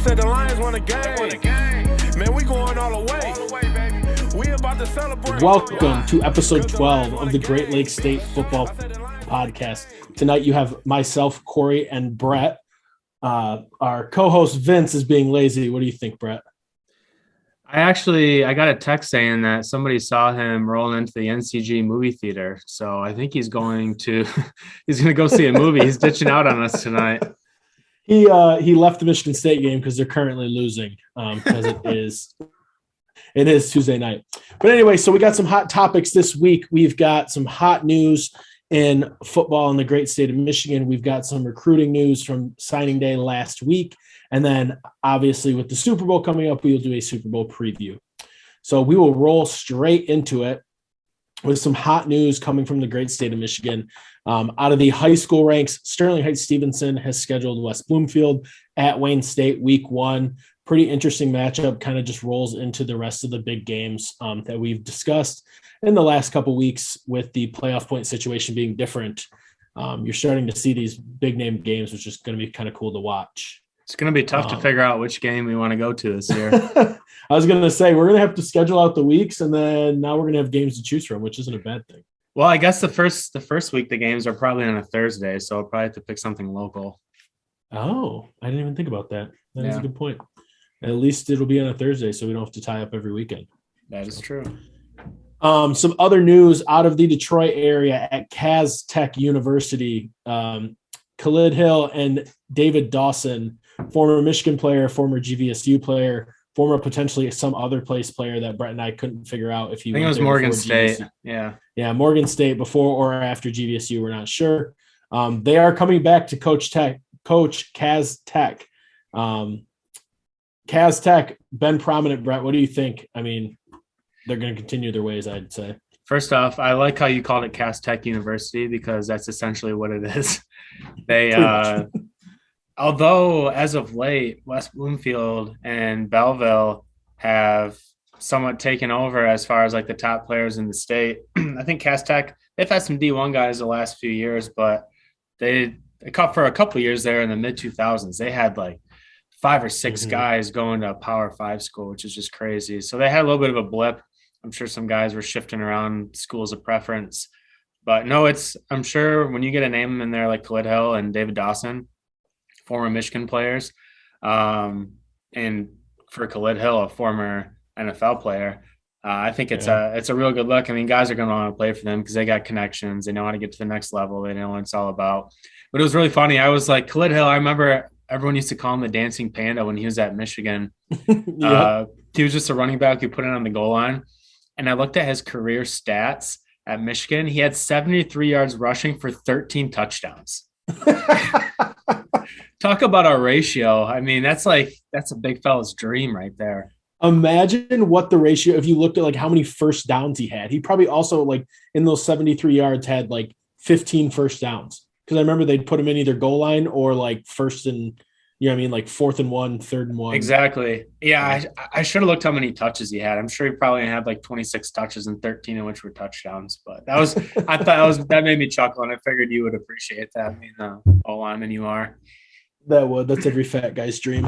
said the Lions won a game. Man, we going all the way, baby. We about to celebrate. Welcome to episode 12 of the Great Lakes State Football Podcast. Tonight you have myself, Kory, and Brett. Our co-host Vince is being lazy. What do you think, Brett? I got a text saying that somebody saw him rolling into the NCG movie theater. So I think he's going to go see a movie. He's ditching out on us tonight. He left the Michigan State game because they're currently losing because it is Tuesday night. But anyway, so we got some hot topics this week. We've got some hot news in football in the great state of Michigan. We've got some recruiting news from signing day last week. And then obviously with the Super Bowl coming up, we will do a Super Bowl preview. So we will roll straight into it with some hot news coming from the great state of Michigan. Out of the high school ranks, Sterling Heights-Stevenson has scheduled West Bloomfield at Wayne State week 1. Pretty interesting matchup, kind of just rolls into the rest of the big games that we've discussed in the last couple of weeks with the playoff point situation being different. You're starting to see these big name games, which is going to be kind of cool to watch. It's going to be tough to figure out which game we want to go to this year. I was going to say, we're going to have to schedule out the weeks, and then now we're going to have games to choose from, which isn't a bad thing. Well, I guess the first week the games are probably on a Thursday, so I'll probably have to pick something local. Oh, I didn't even think about that. That is a good point. At least it'll be on a Thursday, so we don't have to tie up every weekend. That is true. Some other news out of the Detroit area at Kaz Tech University. Khalid Hill and David Dawson, former Michigan player, former GVSU player, former potentially some other place player that Brett and I couldn't figure out if he I think it was Morgan State. GVSU. Yeah, Morgan State before or after GVSU, we're not sure. They are coming back to Coach Kaz Tech. Kaz Tech, been prominent, Brett. What do you think? I mean, they're going to continue their ways, I'd say. First off, I like how you called it Kaz Tech University because that's essentially what it is. They, although as of late, West Bloomfield and Belleville have somewhat taken over as far as like the top players in the state. I think Kaz Tech, they've had some D1 guys the last few years, but they for a couple of years there in the mid 2000s, they had like 5 or 6 guys going to a Power 5 school, which is just crazy. So they had a little bit of a blip. I'm sure some guys were shifting around schools of preference, but no, I'm sure when you get a name in there like Khalid Hill and David Dawson, former Michigan players, and for Khalid Hill, a former NFL player, I think it's a real good look. I mean, guys are going to want to play for them because they got connections. They know how to get to the next level. They know what it's all about. But it was really funny. I was like, Khalid Hill, I remember everyone used to call him the dancing panda when he was at Michigan. He was just a running back who put it on the goal line. And I looked at his career stats at Michigan. He had 73 yards rushing for 13 touchdowns. Talk about our ratio. I mean, that's a big fella's dream right there. Imagine what the ratio, if you looked at like how many first downs he had. He probably also like in those 73 yards had like 15 first downs. Because I remember they'd put him in either goal line or like first and, you know what I mean, like 4th and 1, 3rd and 1. Exactly. Yeah, I should have looked how many touches he had. I'm sure he probably had like 26 touches and 13 of which were touchdowns. But that made me chuckle, and I figured you would appreciate that. I mean, the O-lineman you are. That's every fat guy's dream.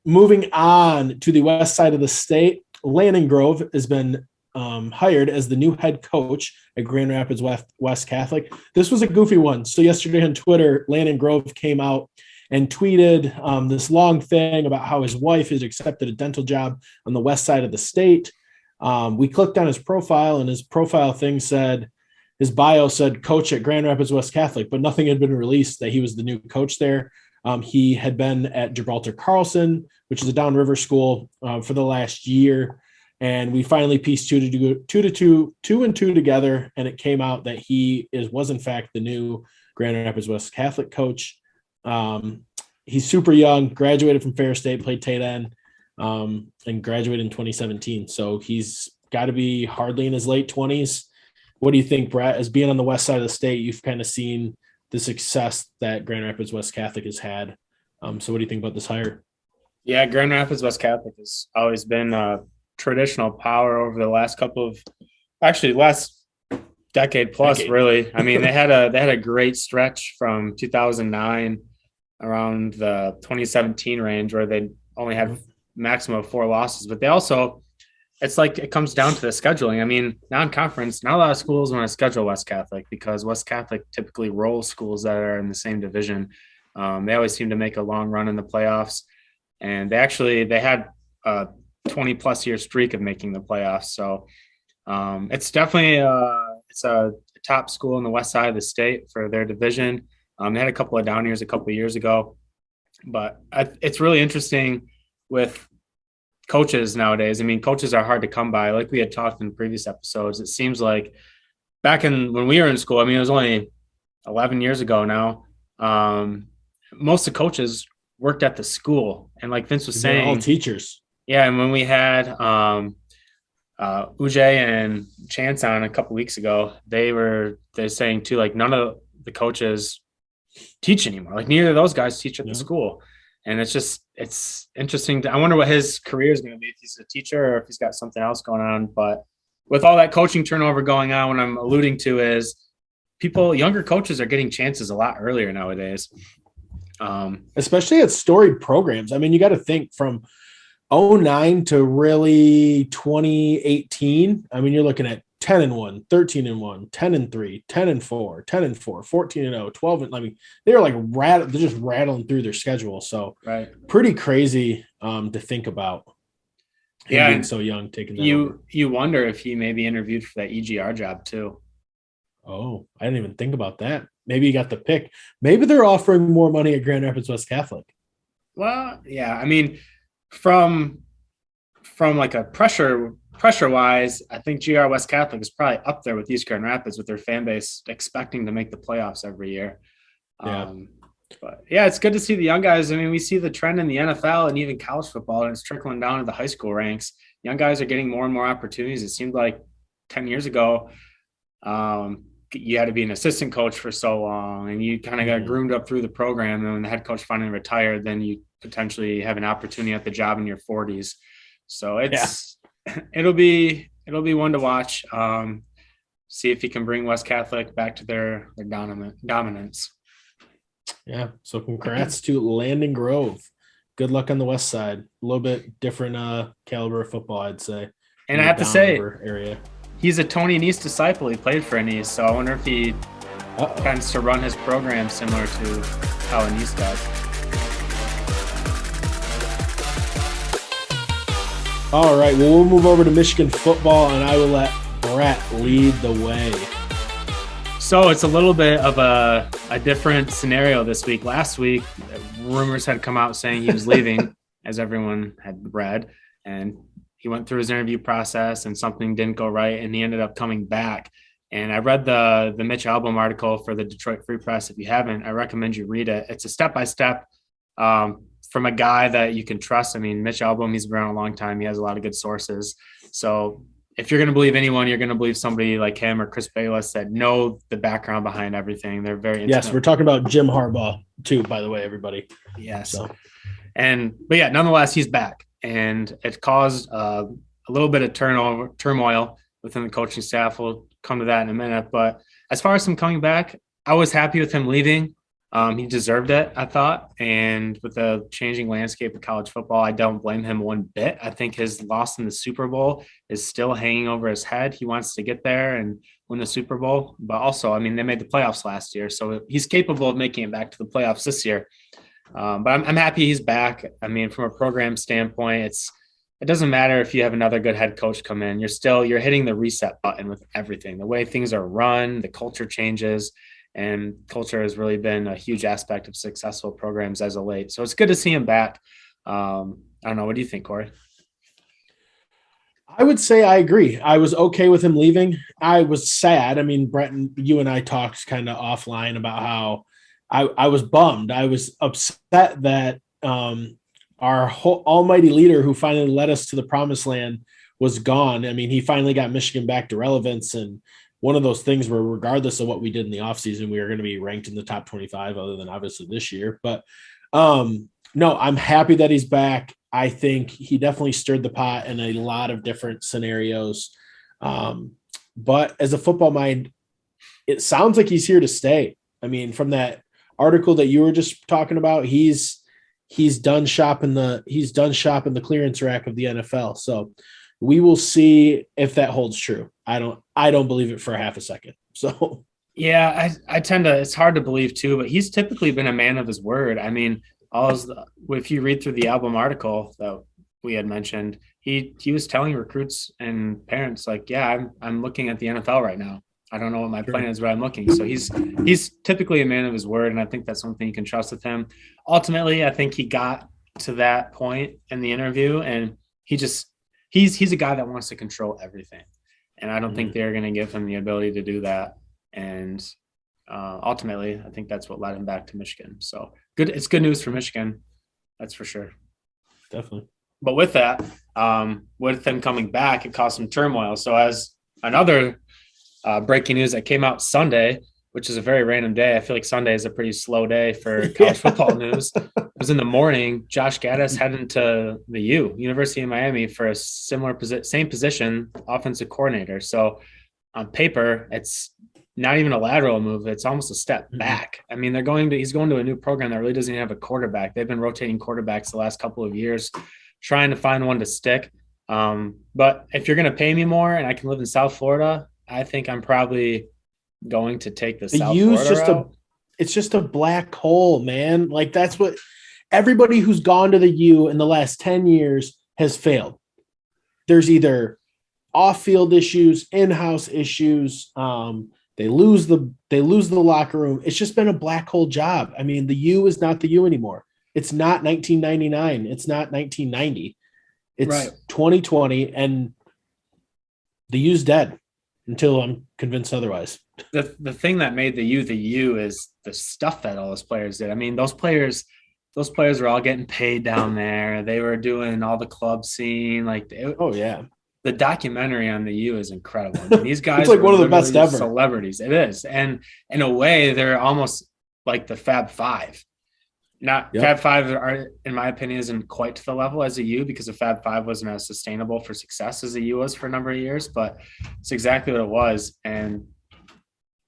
Moving on to the west side of the state, Landon Grove has been hired as the new head coach at Grand Rapids West Catholic. This was a goofy one. So yesterday on Twitter, Landon Grove came out and tweeted this long thing about how his wife has accepted a dental job on the west side of the state. We clicked on his profile, and his profile thing said, his bio said coach at Grand Rapids West Catholic, but nothing had been released that he was the new coach there. He had been at Gibraltar Carlson, which is a downriver school, for the last year. And we finally pieced two and two together, and it came out that he was in fact the new Grand Rapids West Catholic coach. He's super young, graduated from Ferris State, played tight end, and graduated in 2017. So he's got to be hardly in his late 20s. What do you think, Brett? As being on the west side of the state, you've kind of seen the success that Grand Rapids West Catholic has had. So what do you think about this hire? Yeah, Grand Rapids West Catholic has always been a traditional power over the last decade plus, really. I mean, they had a great stretch from 2009 around the 2017 range where they only had maximum of 4 losses, but they also, it's like it comes down to the scheduling. I mean, non-conference, not a lot of schools want to schedule West Catholic because West Catholic typically rolls schools that are in the same division. They always seem to make a long run in the playoffs, and they had a 20 plus year streak of making the playoffs. So it's definitely it's a top school in the west side of the state for their division. They had a couple of down years a couple of years ago, but it's really interesting with coaches nowadays. I mean, coaches are hard to come by. Like we had talked in previous episodes, it seems like back when we were in school, I mean, it was only 11 years ago now. Most of the coaches worked at the school, and like Vince was saying, all teachers. Yeah, and when we had Ujay and Chance on a couple weeks ago, they're saying too, like none of the coaches teach anymore. Like neither of those guys teach at the school. And it's interesting. I wonder what his career is going to be, if he's a teacher or if he's got something else going on. But with all that coaching turnover going on, what I'm alluding to is younger coaches are getting chances a lot earlier nowadays. Especially at storied programs. I mean, you got to think from 2009 to really 2018. I mean, you're looking at 10-1, 13-1, 10-3, 10-4, 10-4, 14-0, 12. I mean, they're like they're just rattling through their schedule. So pretty crazy to think about. Yeah, being so young, taking that over. You wonder if he maybe interviewed for that EGR job too. Oh, I didn't even think about that. Maybe he got the pick. Maybe they're offering more money at Grand Rapids West Catholic. Well, yeah. I mean, from like a pressure wise, I think GR West Catholic is probably up there with East Grand Rapids with their fan base expecting to make the playoffs every year. Yeah. But yeah, it's good to see the young guys. I mean, we see the trend in the NFL and even college football, and it's trickling down to the high school ranks. Young guys are getting more and more opportunities. It seemed like 10 years ago, you had to be an assistant coach for so long, and you kind of got groomed up through the program. And when the head coach finally retired, then you potentially have an opportunity at the job in your 40s. So it'll be one to watch. See if he can bring West Catholic back to their dominance. Yeah. So congrats to Landon Grove. Good luck on the west side. A little bit different caliber of football, I'd say. And I have to say, area. He's a Tony Anise disciple. He played for Anise, so I wonder if he tends to run his program similar to how Anise does. All right, well, we'll move over to Michigan football, and I will let Brett lead the way. So it's a little bit of a different scenario this week. Last week, rumors had come out saying he was leaving, as everyone had read, and he went through his interview process and something didn't go right, and he ended up coming back. And I read the Mitch Albom article for the Detroit Free Press. If you haven't, I recommend you read it. It's a step-by-step from a guy that you can trust. I mean, Mitch Albom, he's been around a long time. He has a lot of good sources. So if you're going to believe anyone, you're going to believe somebody like him or Chris Bayless that know the background behind everything. They're very intimate. Yes, we're talking about Jim Harbaugh too, by the way, everybody. Yes. So. But yeah, nonetheless, he's back. And it caused a little bit of turmoil within the coaching staff. We'll come to that in a minute. But as far as him coming back, I was happy with him leaving. He deserved it, I thought. And with the changing landscape of college football, I don't blame him one bit. I think his loss in the Super Bowl is still hanging over his head. He wants to get there and win the Super Bowl. But also, I mean, they made the playoffs last year, so he's capable of making it back to the playoffs this year. But I'm happy he's back. I mean, from a program standpoint, it doesn't matter if you have another good head coach come in. You're hitting the reset button with everything. The way things are run, the culture changes. And culture has really been a huge aspect of successful programs as of late. So it's good to see him back. I don't know. What do you think, Kory? I would say I agree. I was okay with him leaving. I was sad. I mean, Brett, you and I talked kind of offline about how I was bummed. I was upset that our whole almighty leader who finally led us to the promised land was gone. I mean, he finally got Michigan back to relevance, and one of those things where regardless of what we did in the offseason, we are going to be ranked in the top 25 other than obviously this year. But no, I'm happy that he's back. I think he definitely stirred the pot in a lot of different scenarios. But as a football mind, it sounds like he's here to stay. I mean, from that article that you were just talking about, he's done shop in the clearance rack of the NFL. So we will see if that holds true. I don't believe it for half a second. So yeah, I tend to, it's hard to believe too, but he's typically been a man of his word. I mean, if you read through the album article that we had mentioned, he was telling recruits and parents like, yeah, I'm looking at the NFL right now. I don't know what my plan is, but I'm looking. So he's typically a man of his word, and I think that's something you can trust with him. Ultimately, I think he got to that point in the interview, and he's a guy that wants to control everything, and I don't think they're going to give him the ability to do that. And ultimately, I think that's what led him back to Michigan. So good, it's good news for Michigan, that's for sure. Definitely. But with that, with them coming back, it caused some turmoil. So as another breaking news that came out Sunday, which is a very random day. I feel like Sunday is a pretty slow day for college football news. It was in the morning. Josh Gaddis heading to the University of Miami for a similar same position, offensive coordinator. So on paper, it's not even a lateral move. It's almost a step back. I mean, he's going to a new program that really doesn't even have a quarterback. They've been rotating quarterbacks the last couple of years, trying to find one to stick. But if you're going to pay me more and I can live in South Florida, I think I'm probably going to take the South Florida route. It's just a black hole, man. Like that's what everybody who's gone to the U in the last 10 years has failed. There's either off-field issues, in-house issues. They lose the locker room. It's just been a black hole job. I mean, the U is not the U anymore. It's not 1999. It's not 1990. It's 2020, and the U's dead until I'm convinced otherwise. The thing that made the U is the stuff that all those players did. I mean, those players were all getting paid down there. They were doing all the club scene. The documentary on the U is incredible. I mean, these guys it's like one of the best ever celebrities. It is, and in a way, they're almost like the Fab Five. Fab Five are, in my opinion, isn't quite to the level as a U because the Fab Five wasn't as sustainable for success as the U was for a number of years, but it's exactly what it was. And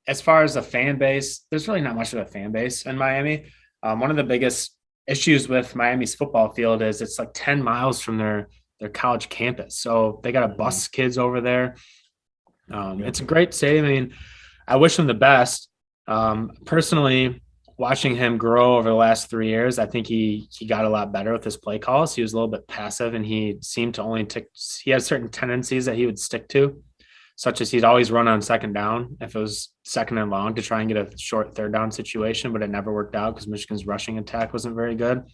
as far as the fan base, there's really not much of a fan base in Miami. One of the biggest issues with Miami's football field is it's like 10 miles from their college campus. So they got to bus kids over there. It's a great stadium. I mean, I wish him the best. Personally, watching him grow over the last 3 years, I think he got a lot better with his play calls. He was a little bit passive, and he seemed to he had certain tendencies that he would stick to, such as he'd always run on second down if it was second and long to try and get a short third down situation, but it never worked out because Michigan's rushing attack wasn't very good.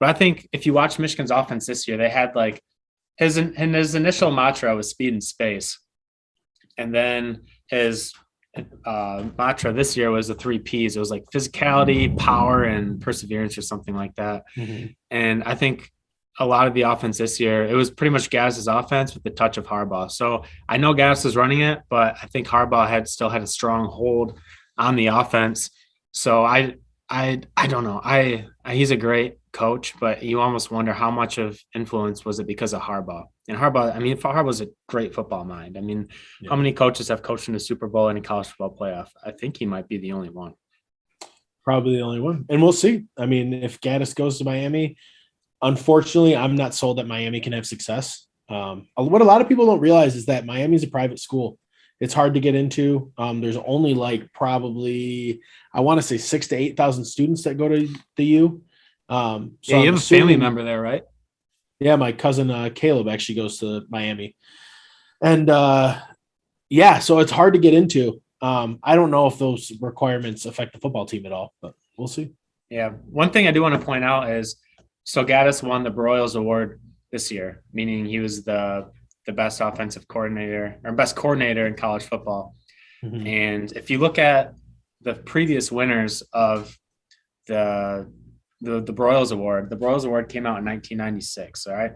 But I think if you watch Michigan's offense this year, they had like his initial mantra was speed and space. And then his mantra this year was the 3 Ps. It was like physicality, power, and perseverance or something like that. And I think a lot of the offense this year, it was pretty much Gaddis' offense with the touch of Harbaugh. So I know Gaddis was running it, but I think Harbaugh still had a strong hold on the offense. So I don't know. He's a great coach, but you almost wonder how much of influence was it because of Harbaugh. And Harbaugh's a great football mind. I mean, how many coaches have coached in the Super Bowl and a college football playoff? I think he might be the only one. Probably the only one. And we'll see. I mean, if Gaddis goes to Miami, unfortunately, I'm not sold that Miami can have success. What a lot of people don't realize is that Miami's a private school. It's hard to get into. There's only like probably, I want to say 6,000 to 8,000 students that go to the U. So you have a family member there, right? Yeah, my cousin Caleb actually goes to Miami. And so it's hard to get into. I don't know if those requirements affect the football team at all, but we'll see. Yeah. One thing I do want to point out is, so Gaddis won the Broyles Award this year, meaning he was the best offensive coordinator or best coordinator in college football. And if you look at the previous winners of the Broyles Award, the Broyles Award came out in 1996. All right.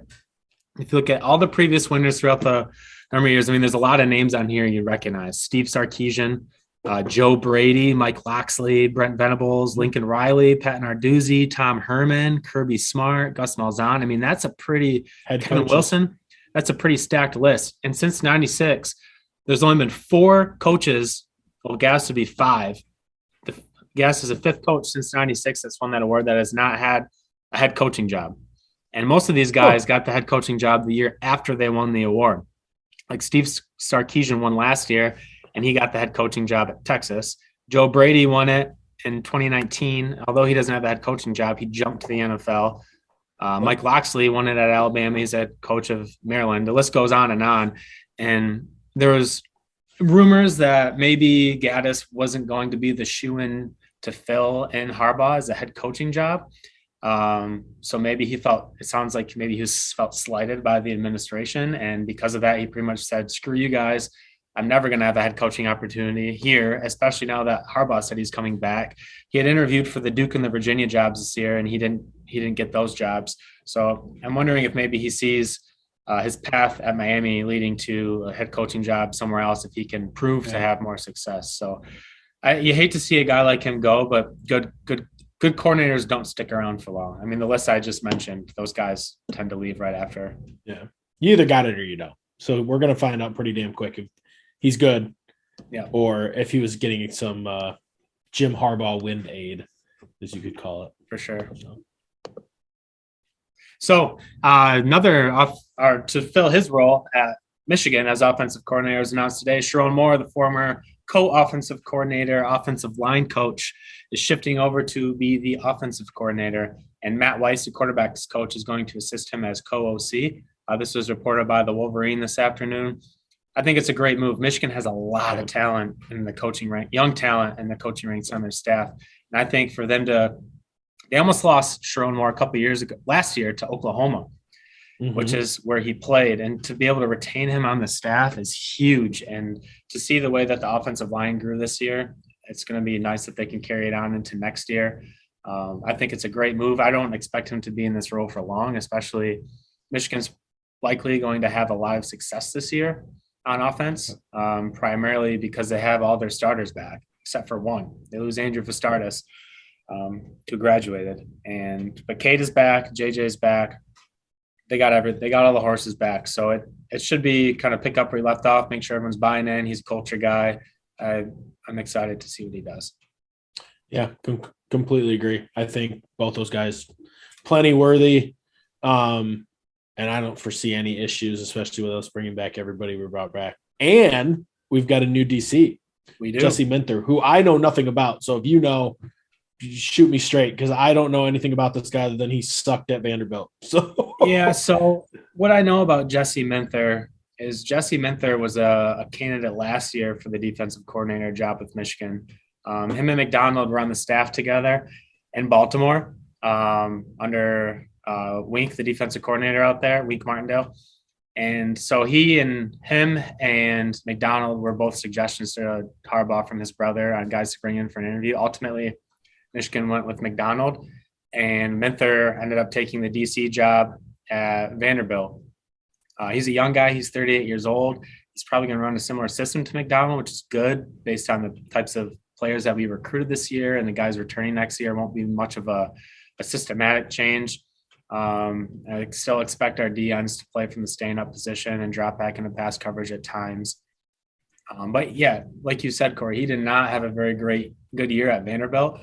If you look at all the previous winners throughout the number of years, I mean, there's a lot of names on here you recognize: Steve Sarkisian, Joe Brady, Mike Loxley, Brent Venables, Lincoln Riley, Pat Narduzzi, Tom Herman, Kirby Smart, Gus Malzahn. I mean, that's a pretty Kevin Wilson. That's a pretty stacked list. And since 96, there's only been 4 coaches. Well, Gaddis would be 5. guess, is a fifth coach since '96 that's won that award that has not had a head coaching job. And most of these guys got the head coaching job the year after they won the award. Like Steve Sarkisian won last year, and he got the head coaching job at Texas. Joe Brady won it in 2019. Although he doesn't have the head coaching job, he jumped to the NFL. Mike Loxley won it at Alabama. He's head coach of Maryland. The list goes on. And there was rumors that maybe Gaddis wasn't going to be the shoo-in to fill in Harbaugh as a head coaching job. So maybe it sounds like maybe he felt slighted by the administration. And because of that, he pretty much said, screw you guys. I'm never going to have a head coaching opportunity here, especially now that Harbaugh said he's coming back. He had interviewed for the Duke and the Virginia jobs this year, and he didn't get those jobs. So I'm wondering if maybe he sees his path at Miami leading to a head coaching job somewhere else if he can prove to have more success. So you hate to see a guy like him go, but good coordinators don't stick around for long. I mean, the list I just mentioned, those guys tend to leave right after. Yeah. You either got it or you don't. So we're going to find out pretty damn quick if he's good, or if he was getting some Jim Harbaugh wind aid, as you could call it. For sure. So to fill his role at Michigan as offensive coordinator was announced today. Sharon Moore, the former co-offensive coordinator, offensive line coach, is shifting over to be the offensive coordinator, and Matt Weiss, the quarterback's coach, is going to assist him as co-OC. This was reported by the Wolverine this afternoon. I think it's a great move. Michigan has a lot of talent in the coaching rank, young talent in the coaching ranks on their staff. And I think for them they almost lost Sharon Moore a couple of years ago, last year, to Oklahoma, which is where he played. And to be able to retain him on the staff is huge. And to see the way that the offensive line grew this year, it's going to be nice that they can carry it on into next year. I think it's a great move. I don't expect him to be in this role for long, especially Michigan's likely going to have a lot of success this year on offense, primarily because they have all their starters back, except for one. They lose Andrew Vastardis, who graduated. But Kate is back, JJ is back. They got all the horses back. So it should be kind of pick up where he left off, make sure everyone's buying in. He's a culture guy. I'm excited to see what he does. Yeah, completely agree. I think both those guys plenty worthy. And I don't foresee any issues, especially with us bringing back everybody we brought back. And we've got a new DC. We do. Jesse Minter, who I know nothing about. So if you know, shoot me straight, because I don't know anything about this guy other than he sucked at Vanderbilt. So yeah. So what I know about Jesse Minter is Jesse Minter was a candidate last year for the defensive coordinator job with Michigan. Him and McDonald were on the staff together in Baltimore under Wink, the defensive coordinator out there, Wink Martindale. And so him and McDonald were both suggestions to Harbaugh from his brother on guys to bring in for an interview. Ultimately, Michigan went with McDonald, and Minter ended up taking the DC job at Vanderbilt. He's a young guy. He's 38 years old. He's probably going to run a similar system to McDonald, which is good based on the types of players that we recruited this year, and the guys returning next year. Won't be much of a systematic change. I still expect our DNs to play from the stand-up position and drop back into pass coverage at times. But yeah, like you said, Kory, he did not have a very good year at Vanderbilt.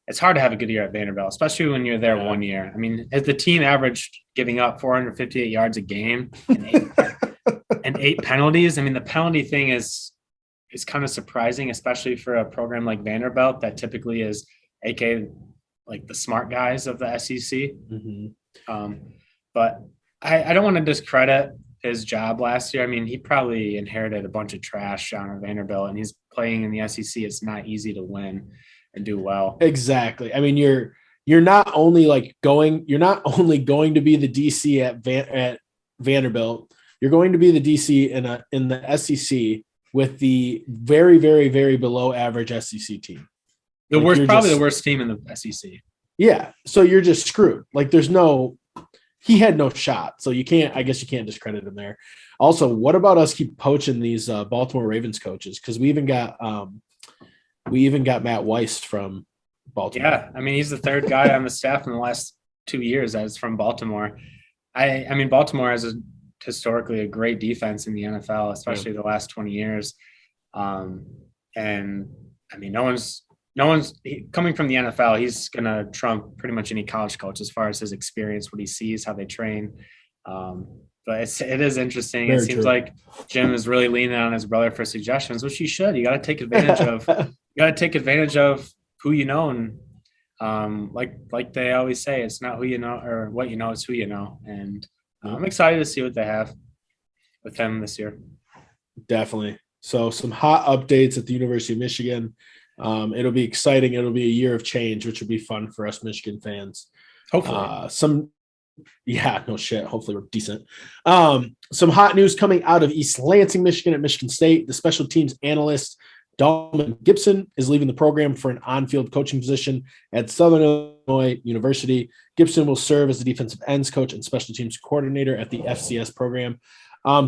It's hard to have a good year at Vanderbilt, especially when you're there 1 year. I mean, as the team averaged giving up 458 yards a game and eight penalties. I mean, the penalty thing is kind of surprising, especially for a program like Vanderbilt that typically is AK like the smart guys of the SEC. But I don't want to discredit his job last year. I mean, he probably inherited a bunch of trash down at Vanderbilt, and he's playing in the SEC. It's not easy to win and do well. Exactly. I mean, you're not only going to be the DC at Vanderbilt. You're going to be the DC in the SEC with the very, very, very below average SEC team. The worst team in the SEC. Yeah. So you're just screwed. He had no shot. So you can't discredit him there. Also, what about us keep poaching these Baltimore Ravens coaches? Because we even got Matt Weiss from Baltimore. Yeah. I mean, he's the third guy on the staff in the last 2 years that's from Baltimore. I mean, Baltimore has historically a great defense in the NFL, especially the last 20 years. And I mean, no one's no one's coming from the NFL. He's going to trump pretty much any college coach as far as his experience, what he sees, how they train. But it is interesting. Very it seems true. like Jim is really leaning on his brother for suggestions, which he should. You got to take advantage of. You got to take advantage of who you know, and like they always say, it's not who you know or what you know, it's who you know. And I'm excited to see what they have with him this year. Definitely. So some hot updates at the University of Michigan. It'll be exciting. It'll be a year of change, which will be fun for us Michigan fans. Hopefully. No shit. Hopefully we're decent. Some hot news coming out of East Lansing, Michigan at Michigan State. The special teams analyst Dalton Gibson is leaving the program for an on-field coaching position at Southern Illinois University. Gibson will serve as the defensive ends coach and special teams coordinator at the FCS program.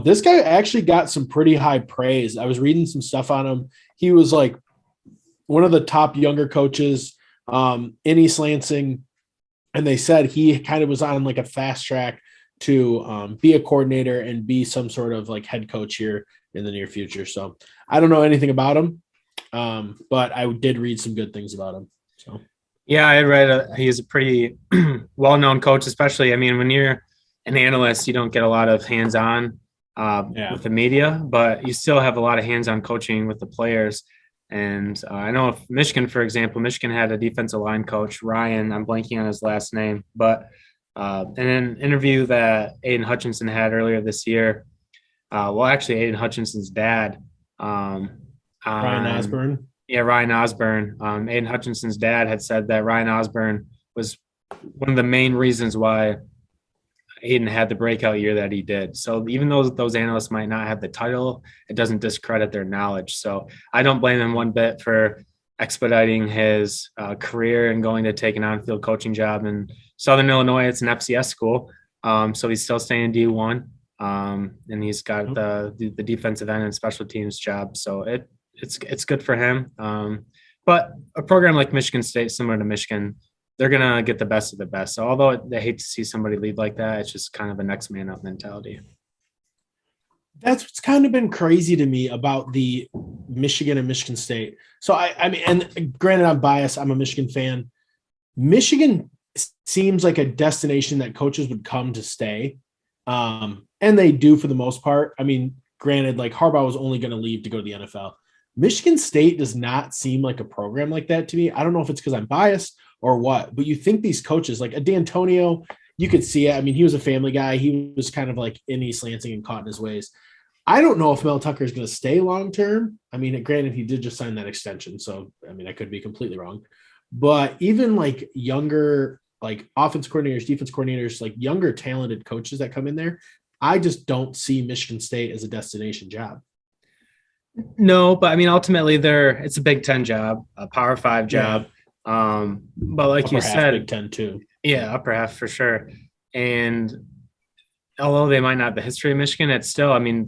This guy actually got some pretty high praise. I was reading some stuff on him. He was like one of the top younger coaches in East Lansing. And they said he kind of was on like a fast track to be a coordinator and be some sort of like head coach here in the near future. So I don't know anything about him, but I did read some good things about him. So yeah, I read he's a pretty well-known coach, especially, I mean, when you're an analyst, you don't get a lot of hands-on with the media, but you still have a lot of hands-on coaching with the players. And I know if Michigan, for example, Michigan had a defensive line coach, Ryan, I'm blanking on his last name, but in an interview that Aiden Hutchinson had earlier this year, actually Aiden Hutchinson's dad, Ryan Osborne. Yeah, Ryan Osborne. Aiden Hutchinson's dad had said that Ryan Osborne was one of the main reasons why Aiden had the breakout year that he did. So even though those analysts might not have the title, it doesn't discredit their knowledge. So I don't blame him one bit for expediting his career and going to take an on-field coaching job in Southern Illinois. It's an FCS school. So he's still staying D1. And he's got the defensive end and special teams job. So it's good for him. But a program like Michigan State, similar to Michigan, they're going to get the best of the best. So although they hate to see somebody lead like that, it's just kind of a next man up mentality. That's what's kind of been crazy to me about the Michigan and Michigan State. So I mean, and granted, I'm biased. I'm a Michigan fan. Michigan seems like a destination that coaches would come to stay. And they do for the most part. I mean, granted, like Harbaugh was only going to leave to go to the NFL. Michigan State does not seem like a program like that to me. I don't know if it's because I'm biased or what, but you think these coaches like a D'Antonio, you could see it. I mean, he was a family guy. He was kind of like in East Lansing and caught in his ways. I don't know if Mel Tucker is going to stay long-term. I mean, granted, he did just sign that extension. So, I mean, I could be completely wrong, but even like younger, like offense coordinators, defense coordinators, like younger talented coaches that come in there, I just don't see Michigan State as a destination job. No, but I mean, ultimately it's a Big Ten job, a Power 5 job. But like upper you said, Big Ten too. Yeah, upper half for sure. And although they might not have the history of Michigan, it's still, I mean,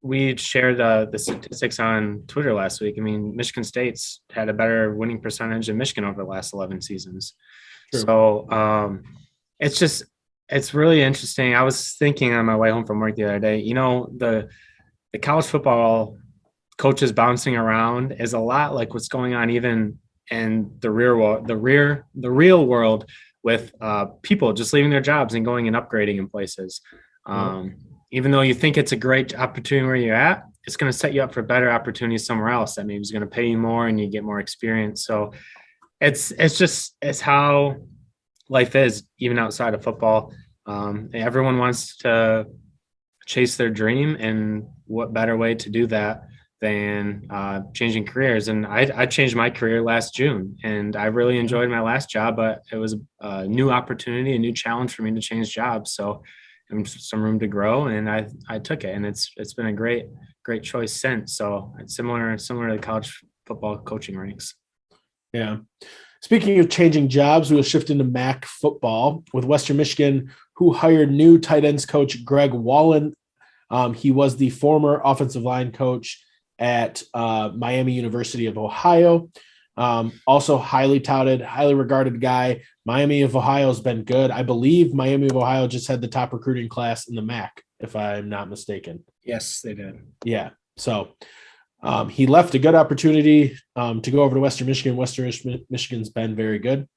we shared the statistics on Twitter last week. I mean, Michigan State's had a better winning percentage than Michigan over the last 11 seasons. True. So it's really interesting. I was thinking on my way home from work the other day, you know, the college football coaches bouncing around is a lot like what's going on even in the real world with people just leaving their jobs and going and upgrading in places. Even though you think it's a great opportunity where you're at, it's going to set you up for better opportunities somewhere else that maybe is going to pay you more and you get more experience. So it's how life is, even outside of football. Everyone wants to chase their dream, and what better way to do that than changing careers. And I changed my career last June, and I really enjoyed my last job, but it was a new opportunity, a new challenge for me to change jobs. So some room to grow, and I took it, and it's been a great choice since. So it's similar to the college football coaching ranks. Yeah. Speaking of changing jobs, we'll shift into MAC football with Western Michigan, who hired new tight ends coach Greg Wallen. He was the former offensive line coach at Miami University of Ohio. Also highly touted, highly regarded guy. Miami of Ohio has been good. I believe Miami of Ohio just had the top recruiting class in the MAC, if I'm not mistaken. Yes, they did. Yeah. So He left a good opportunity to go over to Western Michigan. Western Michigan's been very good.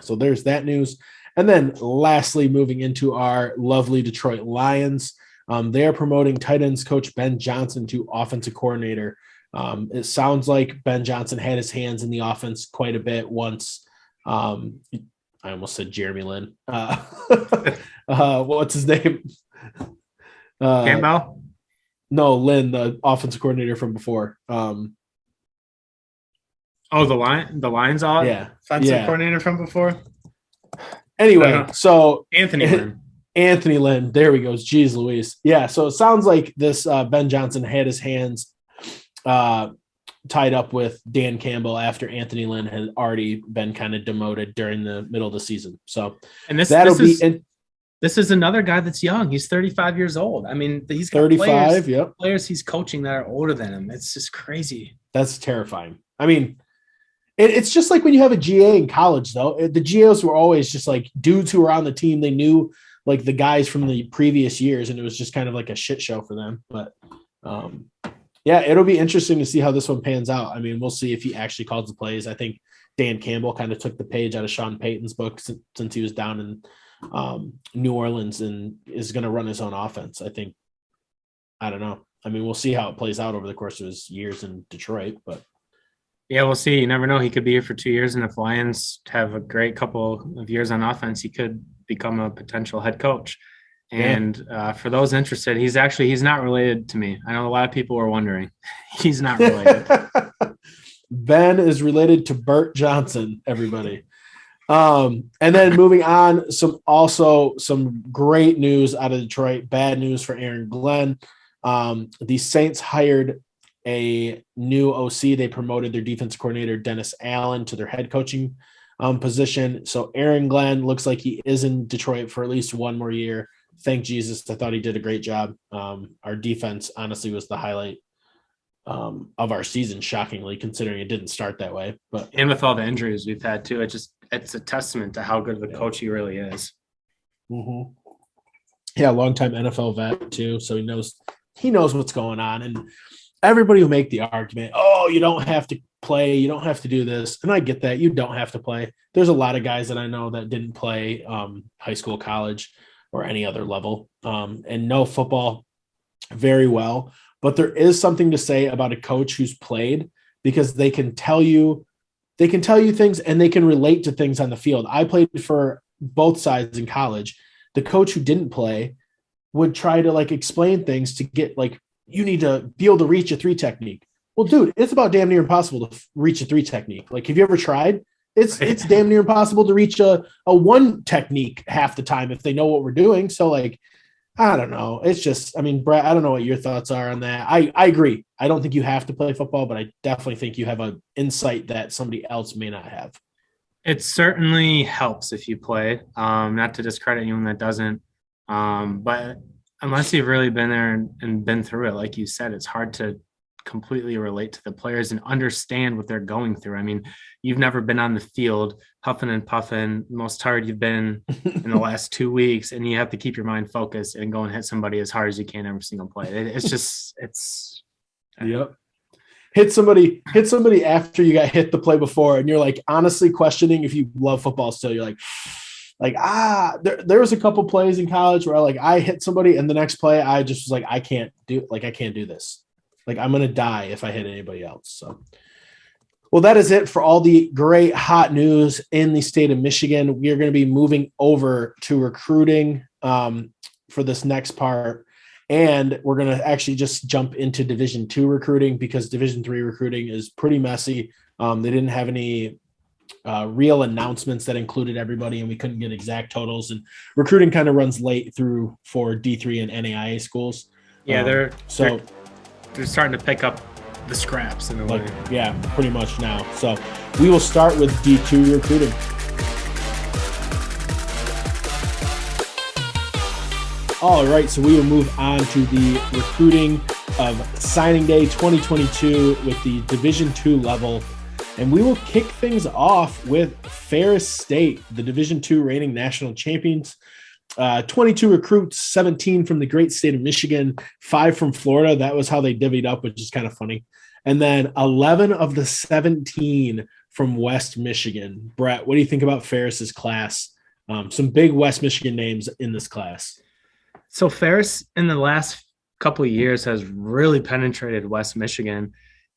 So there's that news. And then lastly, moving into our lovely Detroit Lions, they are promoting tight ends coach Ben Johnson to offensive coordinator. It sounds like Ben Johnson had his hands in the offense quite a bit once. I almost said Jeremy Lin. What's his name? Campbell? No, Lin, the offensive coordinator from before. The Lions offensive coordinator from before. Anyway, so Anthony Lin. There we go. Jeez Louise. Yeah. So it sounds like this Ben Johnson had his hands tied up with Dan Campbell after Anthony Lin had already been kind of demoted during the middle of the season. So this is another guy that's young. He's 35 years old. I mean, he's got 35. Players he's coaching that are older than him. It's just crazy. That's terrifying. I mean, it's just like when you have a GA in college, though. The GAs were always just like dudes who were on the team. They knew like the guys from the previous years, and it was just kind of like a shit show for them. But yeah, it'll be interesting to see how this one pans out. I mean, we'll see if he actually calls the plays. I think Dan Campbell kind of took the page out of Sean Payton's book since he was down in New Orleans and is going to run his own offense. I don't know. I mean, we'll see how it plays out over the course of his years in Detroit, but yeah, we'll see. You never know. He could be here for 2 years, and if Lions have a great couple of years on offense, he could become a potential head coach. And for those interested, he's not related to me. I know a lot of people were wondering. He's not related. Ben is related to Bert Johnson, everybody. And then moving on, some great news out of Detroit. Bad news for Aaron Glenn. The Saints hired a new OC. They promoted their defense coordinator, Dennis Allen, to their head coaching position. So Aaron Glenn looks like he is in Detroit for at least one more year. Thank Jesus. I thought he did a great job. Our defense honestly was the highlight of our season, shockingly, considering it didn't start that way. And with all the injuries we've had too, it's a testament to how good of a coach he really is. Mm-hmm. Yeah, longtime NFL vet too, so he knows what's going on. And everybody will make the argument, oh, you don't have to play, you don't have to do this, and I get that. You don't have to play. There's a lot of guys that I know that didn't play high school, college, or any other level, and know football very well. But there is something to say about a coach who's played, because they can tell you things and they can relate to things on the field. I played for both sides in college. The coach who didn't play would try to like explain things to get like, you need to be able to reach a 3 technique. Well, dude, it's about damn near impossible to reach a 3 technique. Like, have you ever tried? It's damn near impossible to reach a 1 technique half the time if they know what we're doing. So like, I don't know. It's just, I mean, Brett, I don't know what your thoughts are on that. I agree. I don't think you have to play football, but I definitely think you have an insight that somebody else may not have. It certainly helps if you play, not to discredit anyone that doesn't. But unless you've really been there and been through it, like you said, it's hard to completely relate to the players and understand what they're going through. I mean, you've never been on the field huffing and puffing, most tired you've been in the last 2 weeks, and you have to keep your mind focused and go and hit somebody as hard as you can every single play. It's yep. Hit somebody after you got hit the play before, and you're like honestly questioning if you love football still. You're like there was a couple plays in college where I hit somebody, and the next play I just was like, I can't do this. Like, I'm going to die if I hit anybody else. So, well, that is it for all the great hot news in the state of Michigan. We are going to be moving over to recruiting for this next part. And we're going to actually just jump into Division II recruiting, because Division III recruiting is pretty messy. They didn't have any real announcements that included everybody, and we couldn't get exact totals. And recruiting kind of runs late through for D3 and NAIA schools. Yeah, they're starting to pick up the scraps in a way. Yeah, pretty much now. So we will start with D2 recruiting. All right, so we will move on to the recruiting of Signing Day 2022 with the Division II level. And we will kick things off with Ferris State, the Division II reigning national champions. 22 recruits, 17 from the great state of Michigan, 5 from Florida. That was how they divvied up, which is kind of funny. And then 11 of the 17 from West Michigan. Brett, what do you think about Ferris's class? Some big West Michigan names in this class. So Ferris in the last couple of years has really penetrated West Michigan.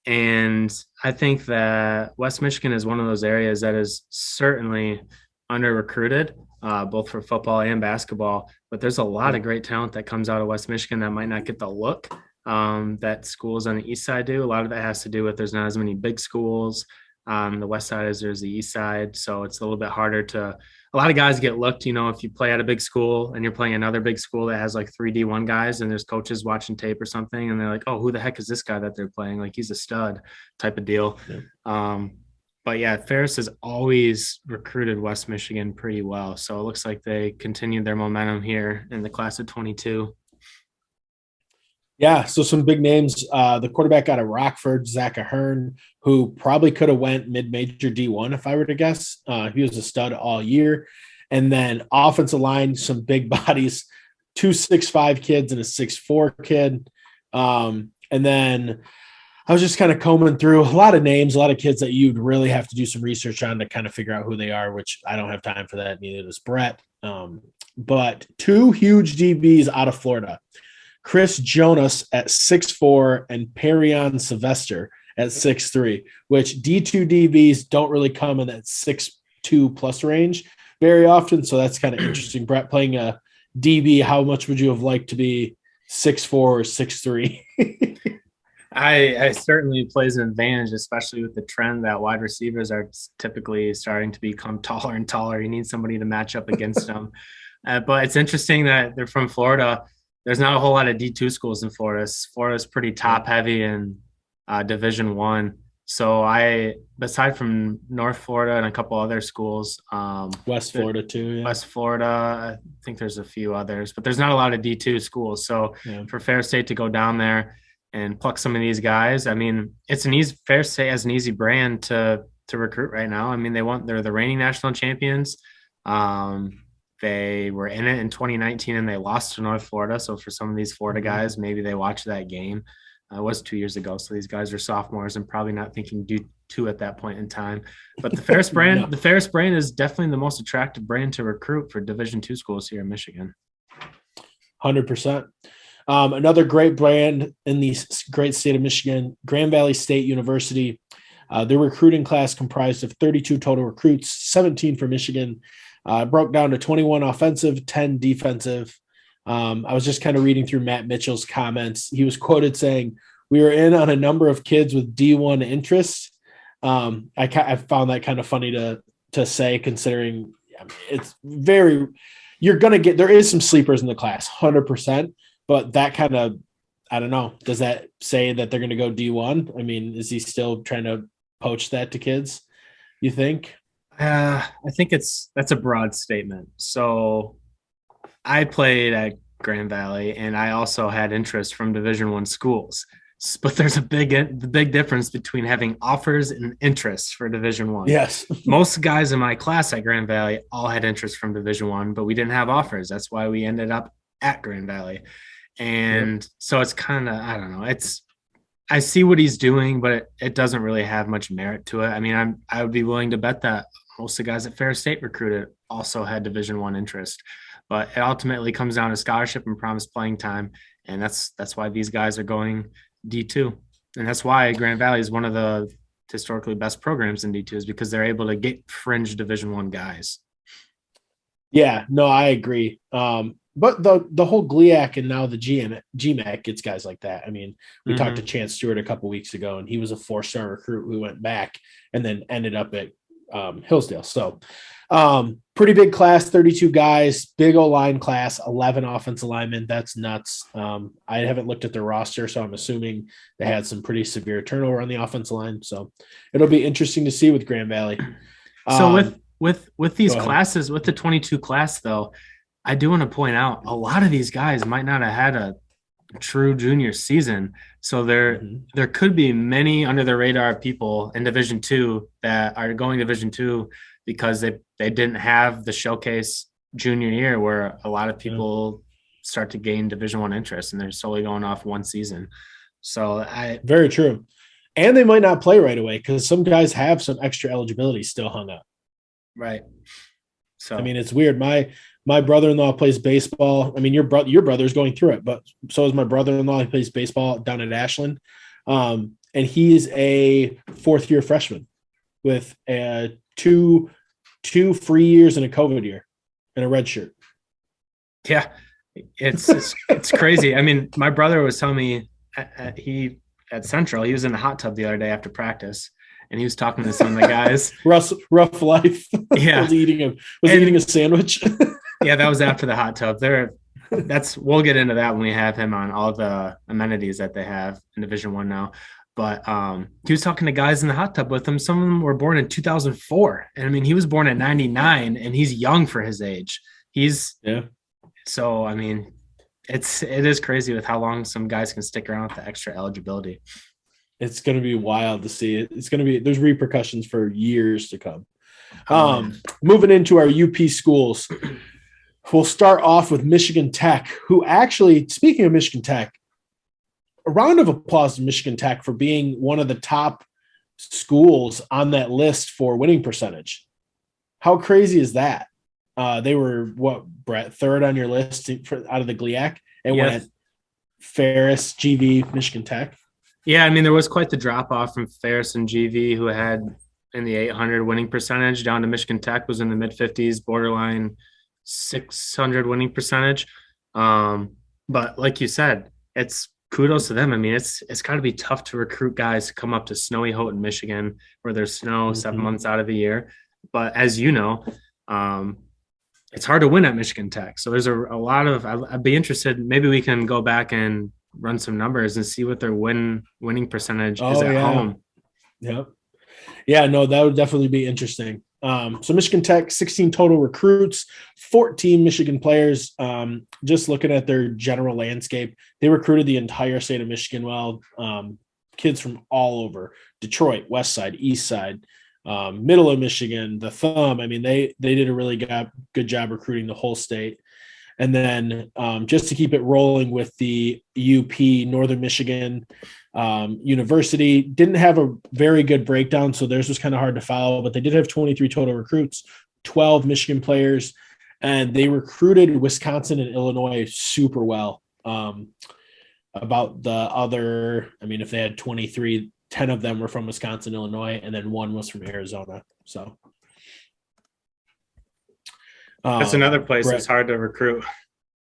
And I think that West Michigan is one of those areas that is certainly under-recruited, both for football and basketball. But there's a lot of great talent that comes out of West Michigan that might not get the look that schools on the east side do. A lot of that has to do with there's not as many big schools. The west side as there's the east side. So it's a little bit harder to – a lot of guys get looked, if you play at a big school and you're playing another big school that has like 3 D1 guys and there's coaches watching tape or something and they're like, oh, who the heck is this guy that they're playing? Like he's a stud type of deal. Yeah. But yeah, Ferris has always recruited West Michigan pretty well. So it looks like they continued their momentum here in the class of 22. Yeah, so some big names. The quarterback out of Rockford, Zach Ahern, who probably could have went mid-major D1 if I were to guess. He was a stud all year. And then offensive line, some big bodies, 2 6'5" kids and a 6'4" kid. And then I was just kind of combing through a lot of names, a lot of kids that you'd really have to do some research on to kind of figure out who they are, which I don't have time for that. Neither does Brett. But 2 huge DBs out of Florida. Chris Jonas at 6'4" and Perion Sylvester at 6'3", which D2 DBs don't really come in that 6'2" plus range very often. So that's kind of interesting. Brett, playing a DB, how much would you have liked to be 6'4" or 6'3"? I certainly plays an advantage, especially with the trend that wide receivers are typically starting to become taller and taller. You need somebody to match up against them. But it's interesting that they're from Florida. There's not a whole lot of D2 schools in Florida. Florida's pretty top heavy in Division I. So aside from North Florida and a couple other schools, West Florida too. Yeah. West Florida, I think there's a few others, but there's not a lot of D2 schools. So for Ferris State to go down there and pluck some of these guys, I mean, Ferris State has an easy brand to recruit right now. I mean, they're the reigning national champions. They were in it in 2019 and they lost to North Florida. So for some of these Florida guys, maybe they watched that game. It was 2 years ago. So these guys are sophomores and probably not thinking D2 at that point in time. But the Ferris brand, the Ferris brand is definitely the most attractive brand to recruit for Division II schools here in Michigan. 100%. Another great brand in the great state of Michigan, Grand Valley State University. Their recruiting class comprised of 32 total recruits, 17 for Michigan. Broke down to 21 offensive, 10 defensive. I was just kind of reading through Matt Mitchell's comments. He was quoted saying, "We were in on a number of kids with D1 interests." I found that kind of funny to say, considering it's very – there is some sleepers in the class, 100%, but that kind of – I don't know. Does that say that they're going to go D1? I mean, is he still trying to poach that to kids, you think? I think that's a broad statement. So I played at Grand Valley and I also had interest from Division I schools, but there's the big difference between having offers and interest for Division I. Yes. Most guys in my class at Grand Valley all had interest from Division I, but we didn't have offers. That's why we ended up at Grand Valley. And so it's kind of, I don't know, I see what he's doing, but it doesn't really have much merit to it. I mean, I would be willing to bet that most of the guys at Ferris State recruited also had Division I interest, but it ultimately comes down to scholarship and promised playing time. And that's why these guys are going D2. And that's why Grand Valley is one of the historically best programs in D2, is because they're able to get fringe Division I guys. Yeah, no, I agree. But the whole GLIAC and now the GMAC gets guys like that. I mean, we talked to Chance Stewart a couple weeks ago, and he was a 4-star recruit who went back and then ended up at Hillsdale. So pretty big class, 32 guys, big O-line class, 11 offensive linemen. That's nuts. I haven't looked at their roster, so I'm assuming they had some pretty severe turnover on the offensive line. So it'll be interesting to see with Grand Valley. So with these classes, with the 22 class though, I do want to point out a lot of these guys might not have had a true junior season. So there could be many under the radar people in Division II that are going Division II because they didn't have the showcase junior year where a lot of people start to gain Division I interest and they're solely going off one season. So very true. And they might not play right away because some guys have some extra eligibility still hung up. Right. So I mean, it's weird. My brother-in-law plays baseball. I mean, your brother's going through it, but so is my brother-in-law. He plays baseball down at Ashland. And he's a fourth-year freshman with two free years and a COVID year and a red shirt. Yeah, it's crazy. I mean, my brother was telling me at Central, he was in the hot tub the other day after practice, and he was talking to some of the guys. rough life. Yeah, was eating a sandwich. Yeah, that was after the hot tub. We'll get into that when we have him on all the amenities that they have in Division I now. But he was talking to guys in the hot tub with him. Some of them were born in 2004. And I mean, he was born in 99 and he's young for his age. So, I mean, it is crazy with how long some guys can stick around with the extra eligibility. It's going to be wild to see it. There's repercussions for years to come. Moving into our UP schools, we'll start off with Michigan Tech, who actually, speaking of Michigan Tech, a round of applause to Michigan Tech for being one of the top schools on that list for winning percentage. How crazy is that? They were Brett, third on your list out of the GLIAC, and went Ferris, GV, Michigan Tech. Yeah, I mean, there was quite the drop off from Ferris and GV, who had in the 800 winning percentage, down to Michigan Tech was in the mid 50s, borderline 600 winning percentage. But like you said, it's kudos to them. I mean, it's got to be tough to recruit guys to come up to snowy Houghton, Michigan, where there's snow 7 months out of the year. But as you know, it's hard to win at Michigan Tech. So there's a lot of, I'd be interested. Maybe we can go back and run some numbers and see what their winning percentage is at home. Yep. Yeah, no, that would definitely be interesting. So Michigan Tech, 16 total recruits, 14 Michigan players. Just looking at their general landscape, they recruited the entire state of Michigan well. Kids from all over, Detroit, West Side, East Side, middle of Michigan, the Thumb. I mean, they did a really good job recruiting the whole state. And then just to keep it rolling with the UP, Northern Michigan University, didn't have a very good breakdown, so theirs was kind of hard to follow, but they did have 23 total recruits, 12 Michigan players, and they recruited Wisconsin and Illinois super well. About the other, I mean, if they had 23, 10 of them were from Wisconsin, Illinois, and then one was from Arizona. So that's another place that's hard to recruit.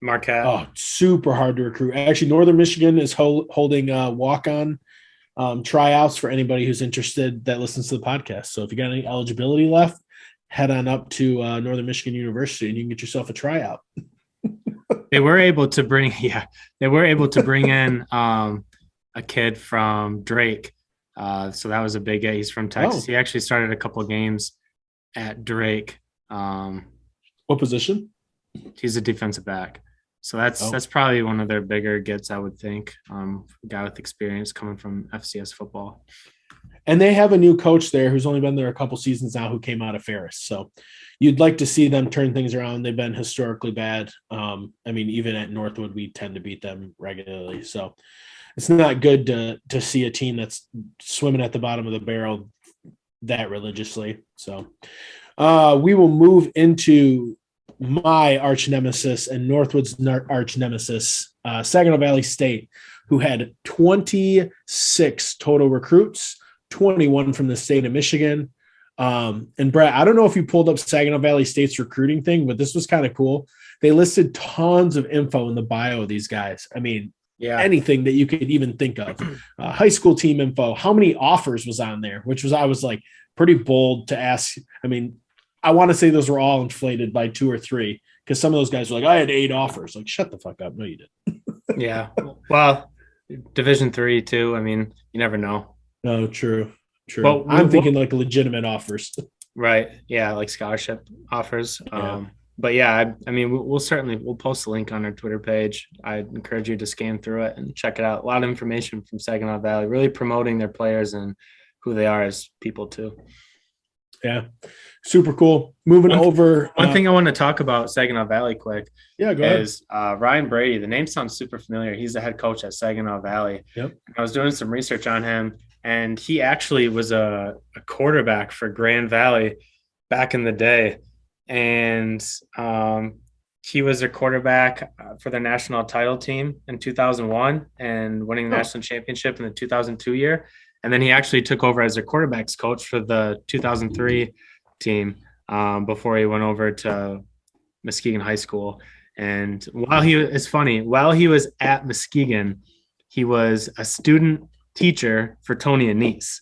Marquette. Oh, super hard to recruit. Actually, Northern Michigan is holding walk-on tryouts for anybody who's interested that listens to the podcast. So if you got any eligibility left, head on up to Northern Michigan University and you can get yourself a tryout. They were able to bring in a kid from Drake. So that was a big get. He's from Texas. He actually started a couple of games at Drake. What position? He's a defensive back. So that's probably one of their bigger gets, I would think. Guy with experience coming from FCS football. And they have a new coach there who's only been there a couple seasons now, who came out of Ferris. So you'd like to see them turn things around. They've been historically bad. I mean, even at Northwood, we tend to beat them regularly. So it's not good to see a team that's swimming at the bottom of the barrel that religiously. So we will move into my arch nemesis and Northwood's arch nemesis, Saginaw Valley State, who had 26 total recruits, 21 from the state of Michigan. And Brett, I don't know if you pulled up Saginaw Valley State's recruiting thing, but this was kind of cool. They listed tons of info in the bio of these guys. I mean, anything that you could even think of. High school team info, how many offers was on there, I was like pretty bold to ask. I mean, I want to say those were all inflated by 2 or 3, because some of those guys were like, I had 8 offers. Like, shut the fuck up. No, you didn't. Yeah. Well, Division III too. I mean, you never know. No, true. Well, I'm thinking like legitimate offers. Right. Yeah, like scholarship offers. Yeah. But yeah, I mean, we'll post a link on our Twitter page. I encourage you to scan through it and check it out. A lot of information from Saginaw Valley, really promoting their players and who they are as people too. Yeah. Super cool. Moving over. One thing I want to talk about Saginaw Valley quick. Yeah, go ahead. Is Ryan Brady. The name sounds super familiar. He's the head coach at Saginaw Valley. Yep. I was doing some research on him, and he actually was a quarterback for Grand Valley back in the day. And he was a quarterback for the national title team in 2001 and winning the national championship in the 2002 year. And then he actually took over as a quarterbacks coach for the 2003 team before he went over to Muskegon High School. And while he was at Muskegon, he was a student teacher for Tony Anise.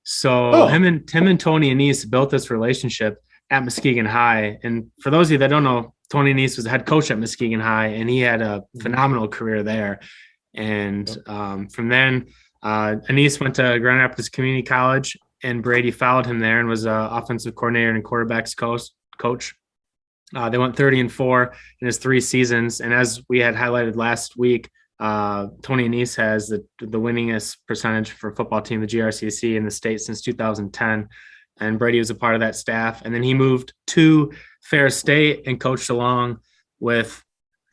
So him and Tony Anise built this relationship at Muskegon High. And for those of you that don't know, Tony Anise was the head coach at Muskegon High, and he had a phenomenal career there. And from then, Anise went to Grand Rapids Community College, and Brady followed him there and was an offensive coordinator and quarterbacks coach. They went 30-4 in his 3 seasons. And as we had highlighted last week, Tony Anise has the winningest percentage for football team, the GRCC, in the state since 2010. And Brady was a part of that staff. And then he moved to Ferris State and coached along with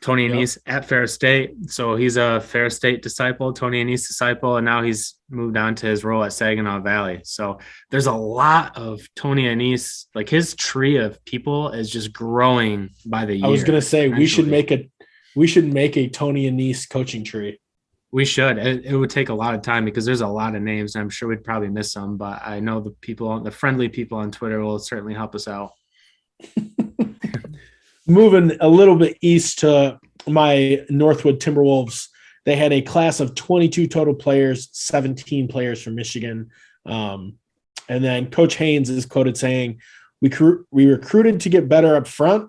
Tony Anise at Ferris State. So he's a Ferris State disciple, Tony Anise disciple, and now he's moved on to his role at Saginaw Valley. So there's a lot of Tony Anise, like his tree of people is just growing by the year. I was going to say we should make a Tony Anise coaching tree. We should. It would take a lot of time because there's a lot of names. I'm sure we'd probably miss some, but I know the friendly people on Twitter will certainly help us out. Moving a little bit east to my Northwood Timberwolves, they had a class of 22 total players, 17 players from Michigan. And then Coach Haynes is quoted saying, we recruited to get better up front.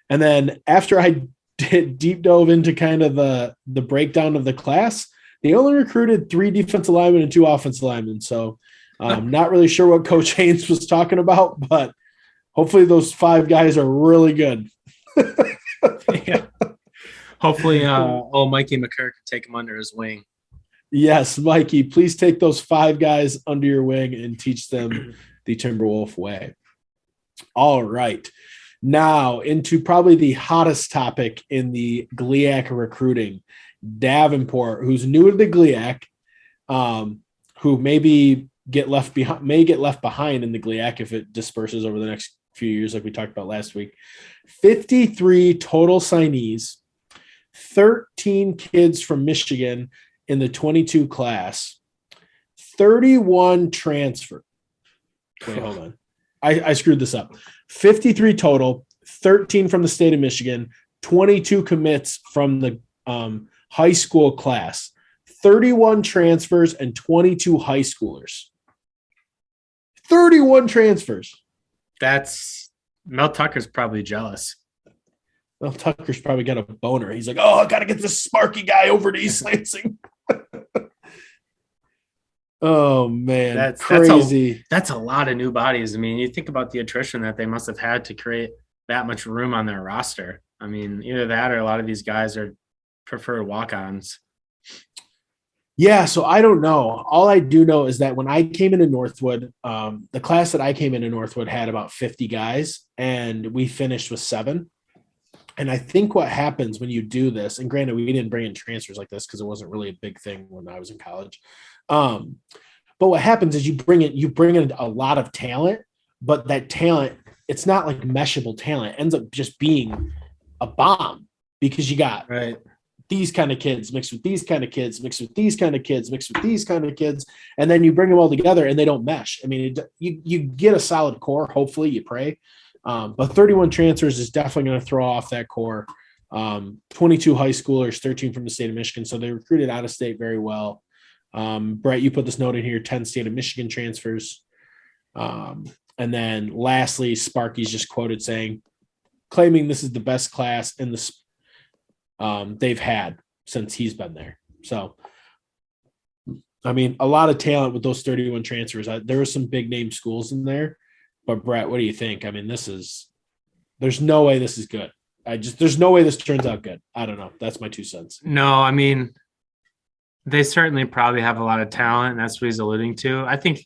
And then after I deep dove into kind of the breakdown of the class, they only recruited 3 defensive linemen and 2 offensive linemen. So not really sure what Coach Haynes was talking about, but hopefully those 5 guys are really good. Yeah. Hopefully old Mikey McCurr can take him under his wing. Yes, Mikey, please take those 5 guys under your wing and teach them the Timberwolf way. All right. Now into probably the hottest topic in the GLIAC recruiting, Davenport, who's new to the GLIAC, who may get left behind in the GLIAC if it disperses over the next few years, like we talked about last week. 53 total signees, 13 kids from Michigan in the 22 class, 31 transfer. Wait, hold on. I screwed this up. 53 total, 13 from the state of Michigan, 22 commits from the high school class, 31 transfers, and 22 high schoolers. 31 transfers. That's Mel Tucker's probably jealous. Well, Tucker's probably got a boner. He's like, I got to get this Sparky guy over to East Lansing. Oh, man. That's crazy. That's a lot of new bodies. I mean, you think about the attrition that they must have had to create that much room on their roster. I mean, either that or a lot of these guys are preferred walk-ons. Yeah, so I don't know. All I do know is that when I came into Northwood, the class that I came into Northwood had about 50 guys, and we finished with 7. And I think what happens when you do this, and granted, we didn't bring in transfers like this because it wasn't really a big thing when I was in college. But what happens is you bring in a lot of talent, but that talent, it's not like meshable talent. It ends up just being a bomb because you got these kind of kids mixed with these kind of kids, mixed with these kind of kids, mixed with these kind of kids. And then you bring them all together and they don't mesh. I mean, you get a solid core. Hopefully you pray. But 31 transfers is definitely going to throw off that core. 22 high schoolers, 13 from the state of Michigan. So they recruited out of state very well. Brett, you put this note in here, 10 state of Michigan transfers. And then lastly, Sparky's just quoted saying, claiming this is the best class in the they've had since he's been there. So, I mean, a lot of talent with those 31 transfers. There were some big name schools in there, but Brett, what do you think? I mean, there's no way this is good. There's no way this turns out good. I don't know. That's my 2 cents. No, I mean, they certainly probably have a lot of talent, and that's what he's alluding to. I think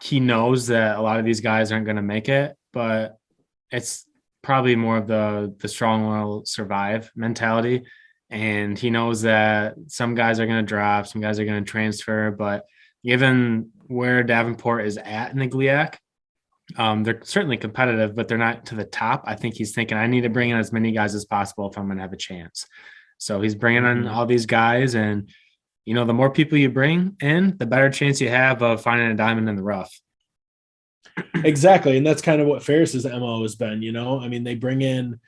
he knows that a lot of these guys aren't going to make it, but it's probably more of the strong will survive mentality. And he knows that some guys are going to drop, some guys are going to transfer, but given where Davenport is at in the GLIAC, they're certainly competitive, but they're not to the top. I think he's thinking, I need to bring in as many guys as possible if I'm going to have a chance. So he's bringing in all these guys, and the more people you bring in, the better chance you have of finding a diamond in the rough. Exactly. And that's kind of what Ferris's MO has been, I mean, they bring in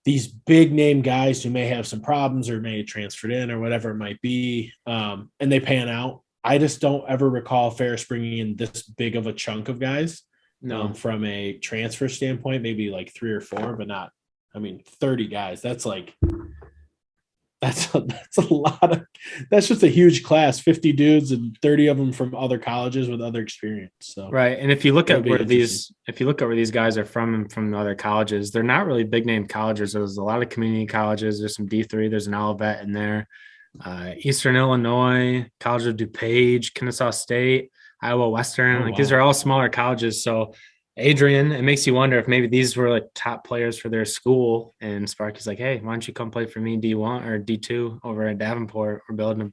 these big name guys who may have some problems or may have transferred in or whatever it might be, and they pan out. I just don't ever recall Ferris bringing in this big of a chunk of guys. No, from a transfer standpoint, maybe like 3 or 4, but not, 30 guys. That's a lot that's just a huge class, 50 dudes and 30 of them from other colleges with other experience. So right. And if you look at where these guys are from the other colleges, they're not really big name colleges. There's a lot of community colleges. There's some D3, there's an Olivet in there. Eastern Illinois, College of DuPage, Kennesaw State, Iowa Western, these are all smaller colleges. So Adrian, it makes you wonder if maybe these were like top players for their school, and Sparky's like, hey, why don't you come play for me D1 or D2 over at Davenport? We're building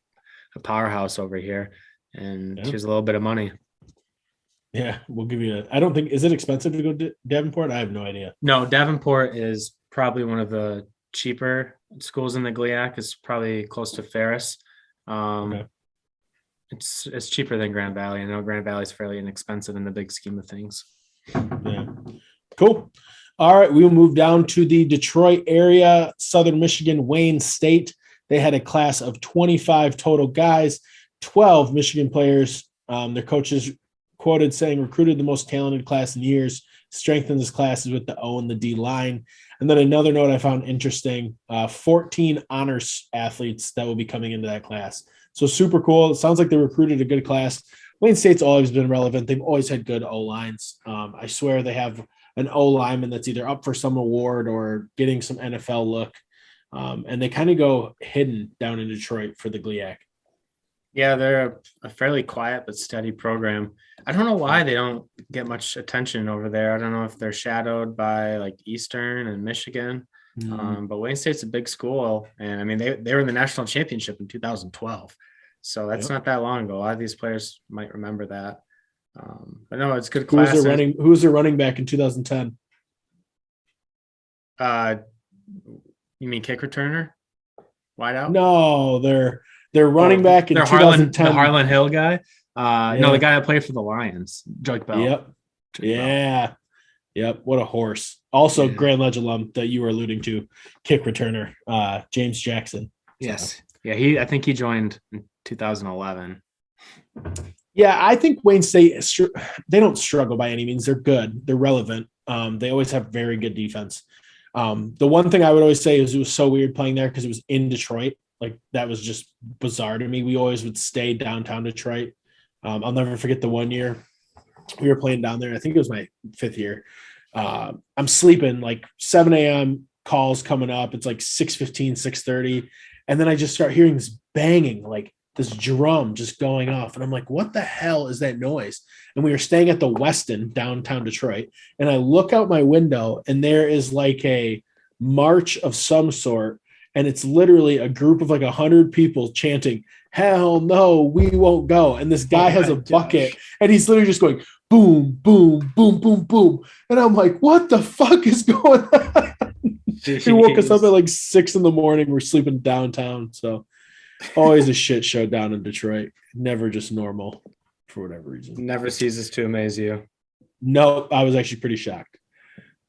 a powerhouse over here, and here's a little bit of money. Yeah, we'll give you I don't think, is it expensive to go to Davenport? I have no idea. No, Davenport is probably one of the cheaper schools in the GLIAC. It's probably close to Ferris. Okay. It's cheaper than Grand Valley. I know Grand Valley is fairly inexpensive in the big scheme of things. Yeah. Cool. All right. We will move down to the Detroit area, Southern Michigan, Wayne State. They had a class of 25 total guys, 12 Michigan players. Their coaches quoted saying, recruited the most talented class in years, strengthened his classes with the O and the D line. And then another note I found interesting, 14 honors athletes that will be coming into that class. So super cool. It sounds like they recruited a good class. Wayne State's always been relevant. They've always had good O-lines. I swear they have an O-lineman that's either up for some award or getting some NFL look. And they kind of go hidden down in Detroit for the GLIAC. Yeah, they're a fairly quiet but steady program. I don't know why they don't get much attention over there. I don't know if they're shadowed by like Eastern and Michigan. But Wayne State's a big school, and they were in the national championship in 2012, so that's not that long ago. A lot of these players might remember that, but no, it's good class. Who's their running back in 2010? You mean kick returner, wide out? No, they're running back in 2010. The Harlan Hill guy. No, the guy that played for the Lions, Joke Bell. Yep. Bell. Yep. What a horse. Also, Grand Ledge alum that you were alluding to, kick returner, James Jackson. Yes. Yeah. I think he joined in 2011. Yeah. I think Wayne State, they don't struggle by any means. They're good. They're relevant. They always have very good defense. The one thing I would always say is it was so weird playing there because it was in Detroit. Like that was just bizarre to me. We always would stay downtown Detroit. I'll never forget the one year we were playing down there. I think it was my 5th year. I'm sleeping, like 7 a.m. calls coming up. It's like 6:15, 6:30. And then I just start hearing this banging, like this drum just going off. And I'm like, what the hell is that noise? And we were staying at the Westin downtown Detroit. And I look out my window and there is like a march of some sort. And it's literally a group of like 100 people chanting, hell no, we won't go. And this guy has a bucket and he's literally just going boom, boom, boom, boom, boom. And I'm like, what the fuck is going on? He woke us up at like 6 a.m. We're sleeping downtown. So always a shit show down in Detroit. Never just normal for whatever reason. Never ceases to amaze you. No, I was actually pretty shocked.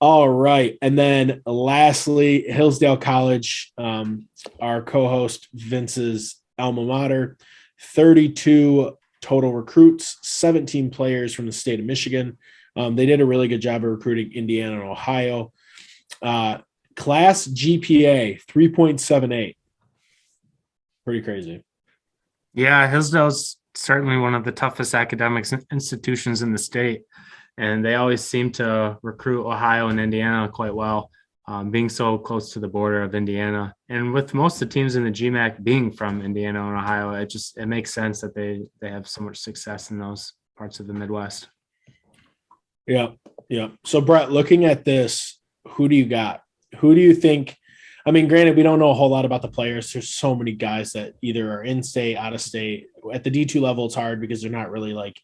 All right. And then lastly, Hillsdale College, our co-host Vince's alma mater, 32 total recruits, 17 players from the state of Michigan. They did a really good job of recruiting Indiana and Ohio. Class GPA, 3.78. Pretty crazy. Yeah, Hillsdale's certainly one of the toughest academic institutions in the state. And they always seem to recruit Ohio and Indiana quite well, being so close to the border of Indiana. And with most of the teams in the GMAC being from Indiana and Ohio, it makes sense that they have so much success in those parts of the Midwest. Yeah. Yeah. So Brett, looking at this, who do you got? Who do you think? I mean, granted, we don't know a whole lot about the players. There's so many guys that either are in state, out of state. At the D2 level, it's hard because they're not really like,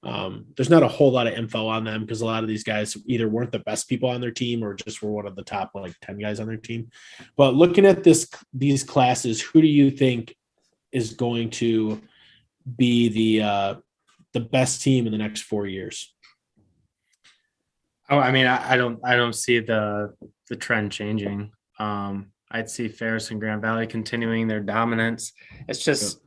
there's not a whole lot of info on them because a lot of these guys either weren't the best people on their team or just were one of the top like 10 guys on their team. But looking at these classes, who do you think is going to be the best team in the next 4 years? Oh, I mean, I don't see the trend changing. I'd see Ferris and Grand Valley continuing their dominance. It's just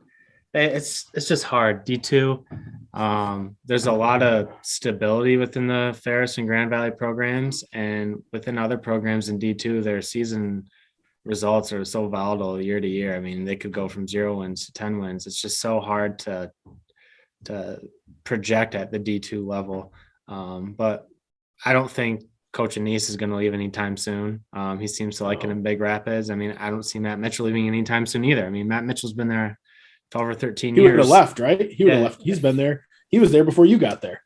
it's just hard. D2, there's a lot of stability within the Ferris and Grand Valley programs, and within other programs in D2, their season results are so volatile year to year. I mean, they could go from 0 wins to 10 wins. It's just so hard to project at the D2 level. But I don't think Coach Anise is going to leave anytime soon. He seems to like it in Big Rapids. I mean, I don't see Matt Mitchell leaving anytime soon either. I mean, Matt Mitchell's been there for over 13 years. He would have left, right? He would have left. He's been there. He was there before you got there.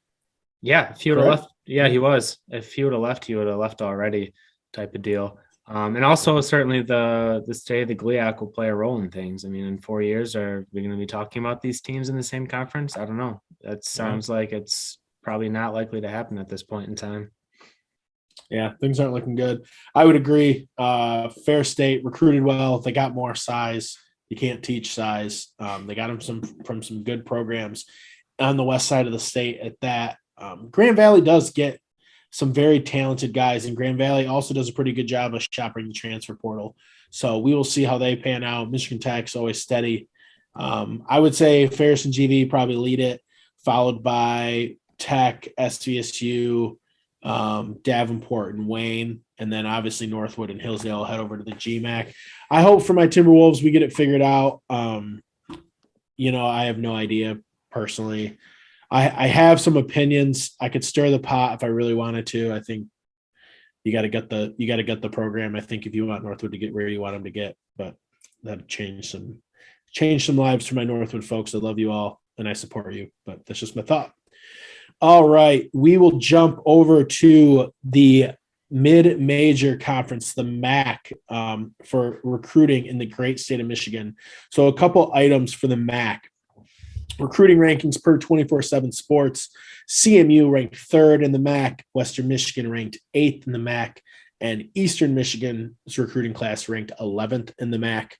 Yeah, if he would have left. Yeah, he was. If he would have left already type of deal. And also certainly the state of the GLIAC will play a role in things. I mean, in 4 years, are we going to be talking about these teams in the same conference? I don't know. That sounds like it's probably not likely to happen at this point in time. Yeah, things aren't looking good. I would agree. Ferris State recruited well. They got more size. You can't teach size. They got them from some good programs on the west side of the state at that. Grand Valley does get some very talented guys, and Grand Valley also does a pretty good job of shopping the transfer portal. So we will see how they pan out. Michigan Tech's always steady. I would say Ferris and GV probably lead it, followed by Tech, SVSU, Davenport and Wayne, and then obviously Northwood and Hillsdale head over to the GMAC. I hope for my Timberwolves we get it figured out. I have no idea personally. I have some opinions. I could stir the pot if I really wanted to. I think you got to get the program. I think if you want Northwood to get where you want them to get, but that'd change some lives for my Northwood folks. I love you all and I support you, but that's just my thought. All right, we will jump over to the mid-major conference, the MAC, for recruiting in the great state of Michigan. So a couple items for the MAC. Recruiting rankings per 24/7 Sports. CMU ranked 3rd in the MAC. Western Michigan ranked 8th in the MAC. And Eastern Michigan's recruiting class ranked 11th in the MAC.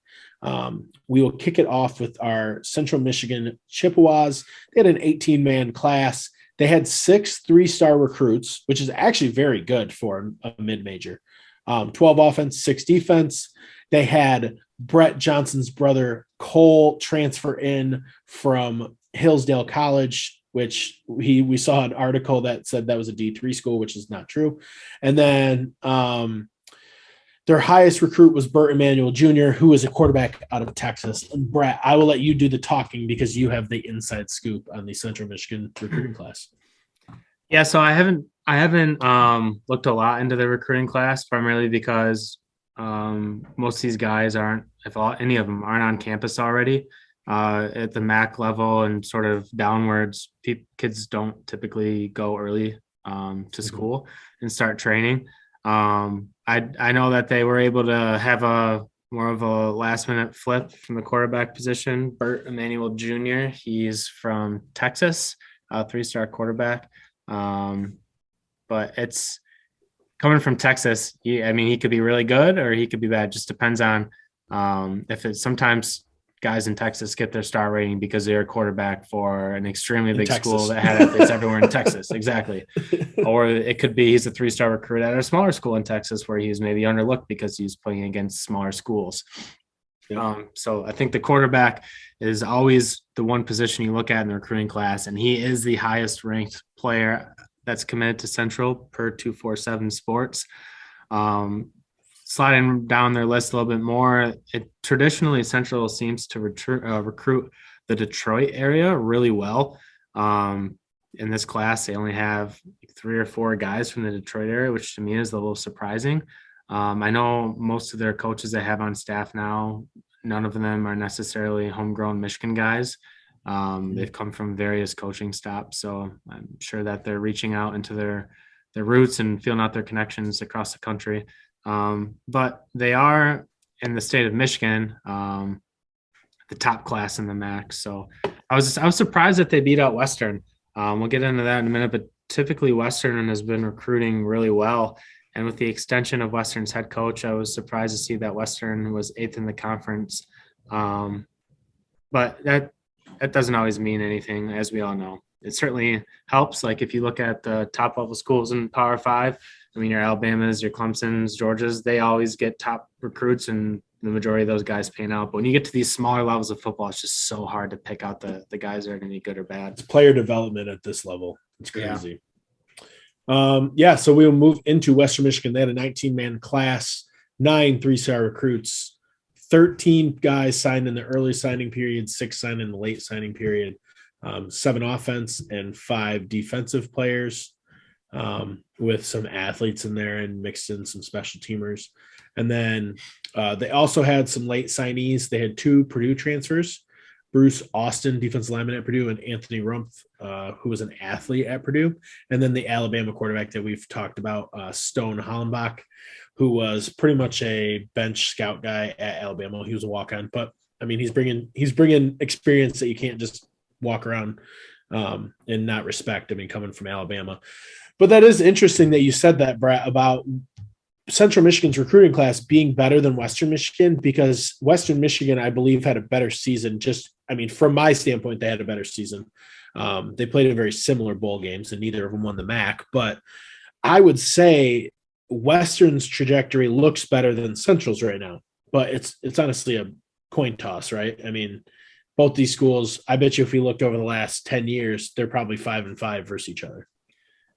We will kick it off with our Central Michigan Chippewas. They had an 18-man class. They had 6 3-star recruits, which is actually very good for a mid-major. 12 offense, 6 defense. They had Brett Johnson's brother, Cole, transfer in from Hillsdale College, which we saw an article that said that was a D3 school, which is not true. And then their highest recruit was Burt Emanuel Jr., who is a quarterback out of Texas. And Brett, I will let you do the talking because you have the inside scoop on the Central Michigan recruiting class. Yeah, so I haven't looked a lot into the recruiting class, primarily because most of these guys any of them aren't on campus already at the MAC level, and sort of downwards. Kids don't typically go early to school and start training. I know that they were able to have more of a last minute flip from the quarterback position. Burt Emanuel Jr., he's from Texas, a 3-star quarterback. But it's coming from Texas. He could be really good or he could be bad. Just depends on if it's sometimes guys in Texas get their star rating because they're a quarterback for an extremely big school that had athletes everywhere in Texas. Exactly. Or it could be he's a 3-star recruit at a smaller school in Texas where he's maybe underlooked because he's playing against smaller schools. Yeah. So I think the quarterback is always the one position you look at in the recruiting class, and he is the highest ranked player that's committed to Central per 247 Sports. Sliding down their list a little bit more, traditionally Central seems to recruit the Detroit area really well. In this class, they only have 3 or 4 guys from the Detroit area, which to me is a little surprising. I know most of their coaches they have on staff now, none of them are necessarily homegrown Michigan guys. They've come from various coaching stops, so I'm sure that they're reaching out into their roots and feeling out their connections across the country. But they are in the state of Michigan, the top class in the MAC. So I was surprised that they beat out Western. We'll get into that in a minute, but typically Western has been recruiting really well. And with the extension of Western's head coach, I was surprised to see that Western was 8th in the conference. But that doesn't always mean anything, as we all know. It certainly helps. Like if you look at the top level schools in Power 5, I mean, your Alabamas, your Clemsons, Georgias, they always get top recruits and the majority of those guys pan out. But when you get to these smaller levels of football, it's just so hard to pick out the guys that are going to be good or bad. It's player development at this level. It's crazy. Yeah. So we'll move into Western Michigan. They had a 19-man class, 9 3-star recruits, 13 guys signed in the early signing period, 6 signed in the late signing period, 7 offense and 5 defensive players, with some athletes in there and mixed in some special teamers. And then they also had some late signees. They had 2 Purdue transfers, Bruce Austin, defensive lineman at Purdue, and Anthony Rumpf, who was an athlete at Purdue. And then the Alabama quarterback that we've talked about, Stone Hollenbach, who was pretty much a bench scout guy at Alabama. He was a walk-on, but I mean, he's bringing experience that you can't just walk around and not respect. I mean, coming from Alabama. But that is interesting that you said that, Brett, about Central Michigan's recruiting class being better than Western Michigan, because Western Michigan, I believe, had a better season. From my standpoint, they had a better season. They played in very similar bowl games, and neither of them won the MAC. But I would say Western's trajectory looks better than Central's right now. But it's honestly a coin toss, right? I mean, both these schools, I bet you if we looked over the last 10 years, they're probably 5-5 versus each other.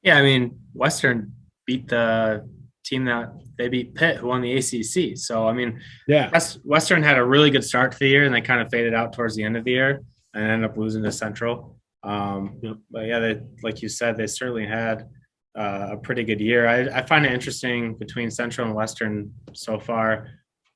Yeah, I mean, Western beat the team that they beat Pitt, who won the ACC. So, I mean, yeah, Western had a really good start to the year, and they kind of faded out towards the end of the year and ended up losing to Central. But yeah, like you said, they certainly had a pretty good year. I find it interesting between Central and Western so far.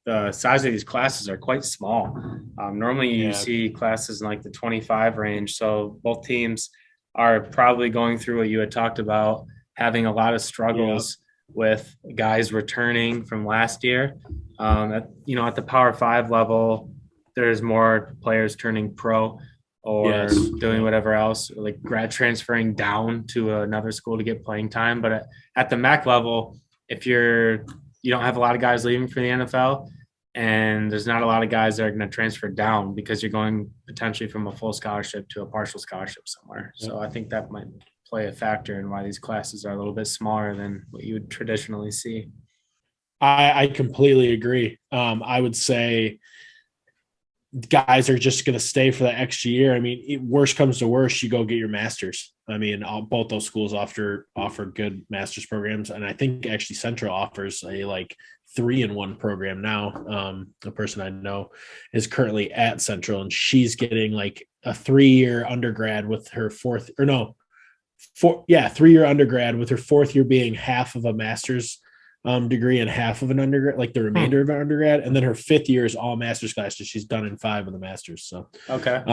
The size of these classes are quite small. Normally you see classes in like the 25 range. So both teams are probably going through what you had talked about, having a lot of struggles with guys returning from last year. At the Power 5 level, there's more players turning pro or doing whatever else, like grad transferring down to another school to get playing time. But at the MAC level, if you don't have a lot of guys leaving for the NFL, and there's not a lot of guys that are going to transfer down because you're going potentially from a full scholarship to a partial scholarship somewhere. So I think that might play a factor in why these classes are a little bit smaller than what you would traditionally see. I completely agree. I would say guys are just going to stay for the extra year. I mean, worst comes to worst, you go get your master's. I mean, both those schools offer good master's programs. And I think actually Central offers a 3-in-1 program now. A person I know is currently at Central, and she's getting like a 3-year undergrad with her 3-year undergrad with her 4th year being half of a master's degree and half of an undergrad, like the remainder of an undergrad. And then her 5th year is all master's classes. She's done in 5 of the masters. So, okay.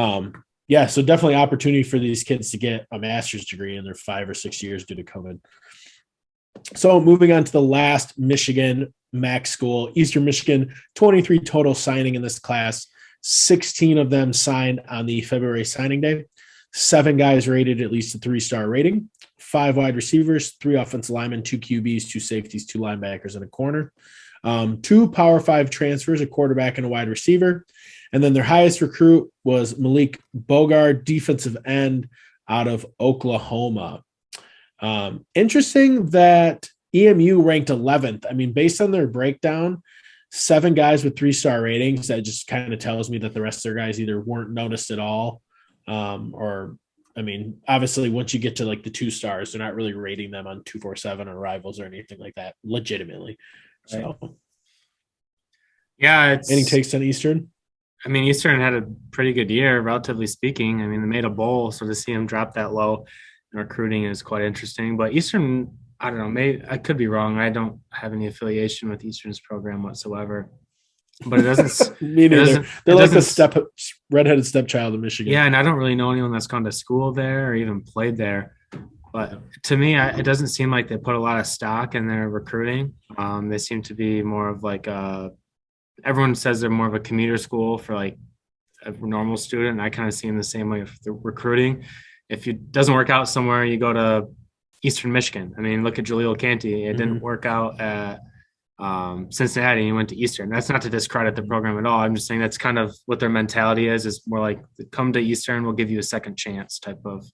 So definitely opportunity for these kids to get a master's degree in their 5 or 6 years due to COVID. So moving on to the last Michigan MAC school, Eastern Michigan, 23 total signing in this class. 16 of them signed on the February signing day. 7 guys rated at least a 3-star rating. 5 wide receivers, 3 offensive linemen, 2 QBs, 2 safeties, 2 linebackers, and a corner. 2 Power 5 transfers, a quarterback and a wide receiver. And then their highest recruit was Malik Bogard, defensive end out of Oklahoma. Interesting that EMU ranked 11th. I mean, based on their breakdown, 7 guys with 3-star ratings, that just kind of tells me that the rest of their guys either weren't noticed at all, or, I mean, obviously once you get to like the 2 stars, they're not really rating them on 247 or Rivals or anything like that legitimately. So yeah, any takes on Eastern? I mean, Eastern had a pretty good year, relatively speaking. I mean, they made a bowl, so to see them drop that low in recruiting is quite interesting. But Eastern, I don't know, maybe I could be wrong. I don't have any affiliation with Eastern's program whatsoever. but it doesn't. Me neither. They're like the redheaded stepchild of Michigan. Yeah, and I don't really know anyone that's gone to school there or even played there. But to me, it doesn't seem like they put a lot of stock in their recruiting. They seem to be more of like everyone says they're more of a commuter school for like a normal student. I kind of see them the same way with the recruiting. If it doesn't work out somewhere, you go to Eastern Michigan. I mean, look at Jaleel Canty. It didn't work out at Cincinnati, and he went to Eastern. That's not to discredit the program at all. I'm just saying that's kind of what their mentality is more like, come to Eastern, we'll give you a second chance type of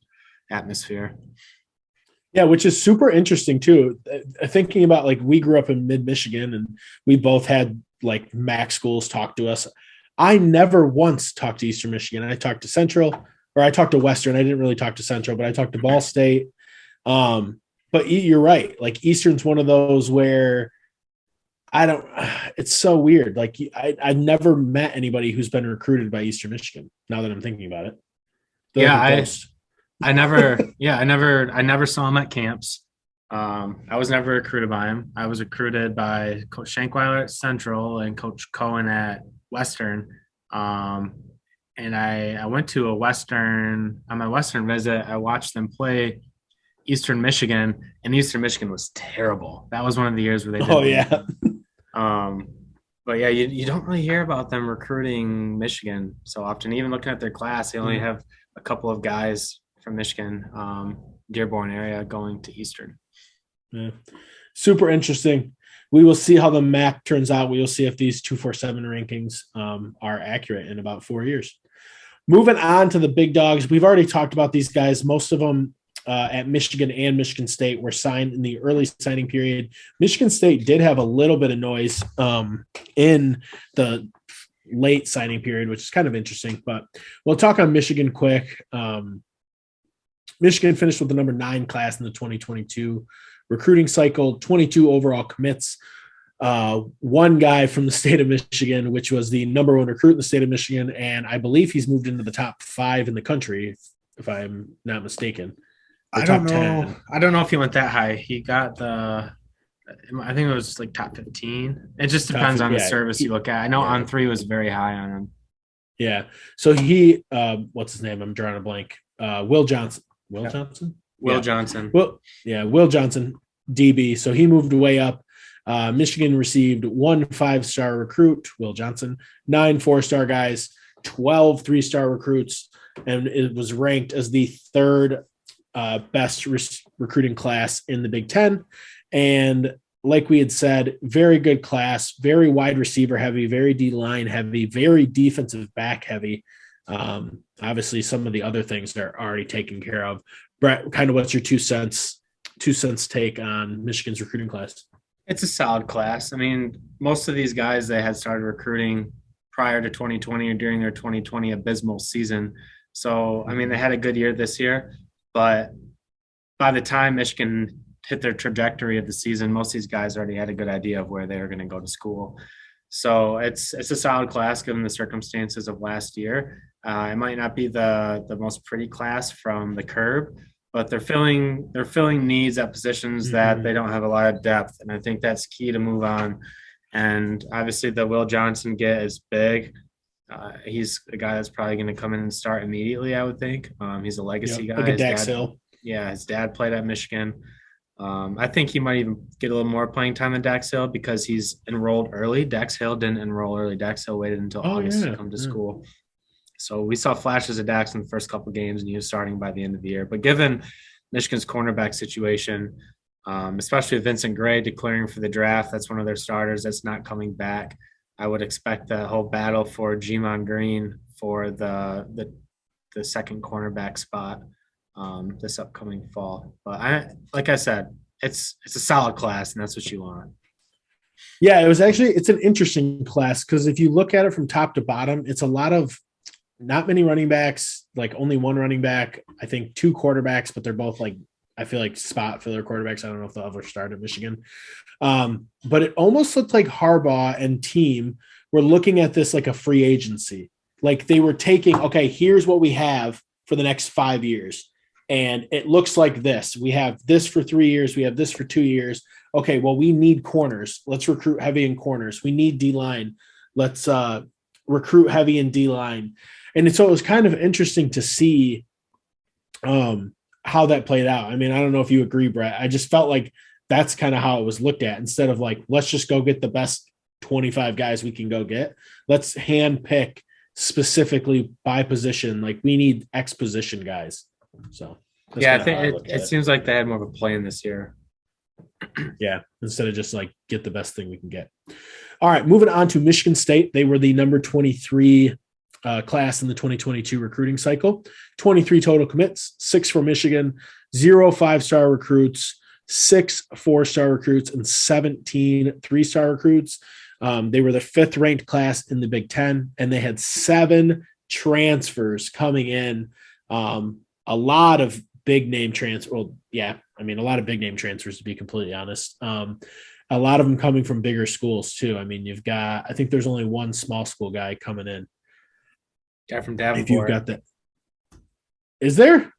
atmosphere. Yeah, which is super interesting too. Thinking about like we grew up in mid-Michigan and we both had like MAC schools talk to us. I never once talked to Eastern Michigan. I talked to Central, or I talked to Western. I didn't really talk to Central, but I talked to Ball State. But you're right. Like Eastern's one of those where it's so weird. Like I've never met anybody who's been recruited by Eastern Michigan now that I'm thinking about it. I never saw him at camps. I was never recruited by him. I was recruited by Coach Shankweiler at Central and Coach Cohen at Western. And I went to on my Western visit, I watched them play Eastern Michigan, and Eastern Michigan was terrible. That was one of the years where they did. But yeah, you don't really hear about them recruiting Michigan so often. Even looking at their class, they only have a couple of guys from Michigan, Dearborn area going to Eastern. Yeah. Super interesting. We will see how the MAC turns out. We will see if these 247 rankings are accurate in about 4 years. Moving on to the big dogs. We've already talked about these guys. Most of them at Michigan and Michigan State were signed in the early signing period. Michigan State did have a little bit of noise in the late signing period, which is kind of interesting, but we'll talk on Michigan quick. Michigan finished with the number 9 class in the 2022 recruiting cycle, 22 overall commits. One guy from the state of Michigan, which was the number 1 recruit in the state of Michigan, and I believe he's moved into the top 5 in the country, if I'm not mistaken. I don't know. 10. I don't know if he went that high. He got I think it was like top 15. It just depends on the service you look at. I know On 3 was very high on him. Yeah. So he, what's his name? I'm drawing a blank. Will Johnson. Will Johnson? Will Johnson. Will Johnson, DB. So he moved way up. Michigan received 1 5-star recruit, Will Johnson, 9 4-star guys, 12 3-star recruits, and it was ranked as the 3rd best recruiting class in the Big Ten. And like we had said, very good class, very wide receiver heavy, very D-line heavy, very defensive back heavy. Obviously, some of the other things are already taken care of. Brett, kind of what's your 2 cents take on Michigan's recruiting class? It's a solid class. I mean, most of these guys, they had started recruiting prior to 2020 or during their 2020 abysmal season. So, I mean, they had a good year this year, but by the time Michigan hit their trajectory of the season, most of these guys already had a good idea of where they were going to go to school. So it's a solid class given the circumstances of last year. It might not be the most pretty class from the curb, but they're filling needs at positions that they don't have a lot of depth, and I think that's key to move on. And obviously, the Will Johnson get is big. He's a guy that's probably going to come in and start immediately, I would think. He's a legacy guy. Like a Dax Hill. Yeah, his dad played at Michigan. I think he might even get a little more playing time than Dax Hill because he's enrolled early. Dax Hill didn't enroll early. Dax Hill waited until August to come to school. So we saw flashes of Dax in the first couple of games, and he was starting by the end of the year. But given Michigan's cornerback situation, especially with Vincent Gray declaring for the draft, that's one of their starters that's not coming back. I would expect the whole battle for Jimon Green for the second cornerback spot this upcoming fall. But like I said, it's a solid class, and that's what you want. Yeah, it's an interesting class because if you look at it from top to bottom, it's a lot of not many running backs, like only 1 running back, I think 2 quarterbacks, but they're both like, I feel like spot filler quarterbacks. I don't know if they'll ever start at Michigan. But it almost looked like Harbaugh and team were looking at this like a free agency. Like they were taking, okay, here's what we have for the next 5 years. And it looks like this. We have this for 3 years. We have this for 2 years. Okay, well, we need corners. Let's recruit heavy in corners. We need D-line. let's recruit heavy in D-line. And so it was kind of interesting to see how that played out. I mean, I don't know if you agree, Brett. I just felt like that's kind of how it was looked at, instead of like, let's just go get the best 25 guys we can go get. Let's hand pick specifically by position. Like, we need X position guys. So yeah, I think it seems like they had more of a plan this year. Yeah, instead of just like get the best thing we can get. All right, moving on to Michigan State. They were the number 23 class in the 2022 recruiting cycle. 23 total commits, 6 for Michigan, 0 5-star recruits, 6 4-star recruits, and 17 3-star recruits. They were the 5th ranked class in the Big Ten, and they had 7 transfers coming in. A lot of big name transfers. Well, yeah, I mean, a lot of big name transfers, to be completely honest. A lot of them coming from bigger schools too. I mean, you've got, I think there's only one small school guy coming in. Guy from Davenport. If you've got that. Is there?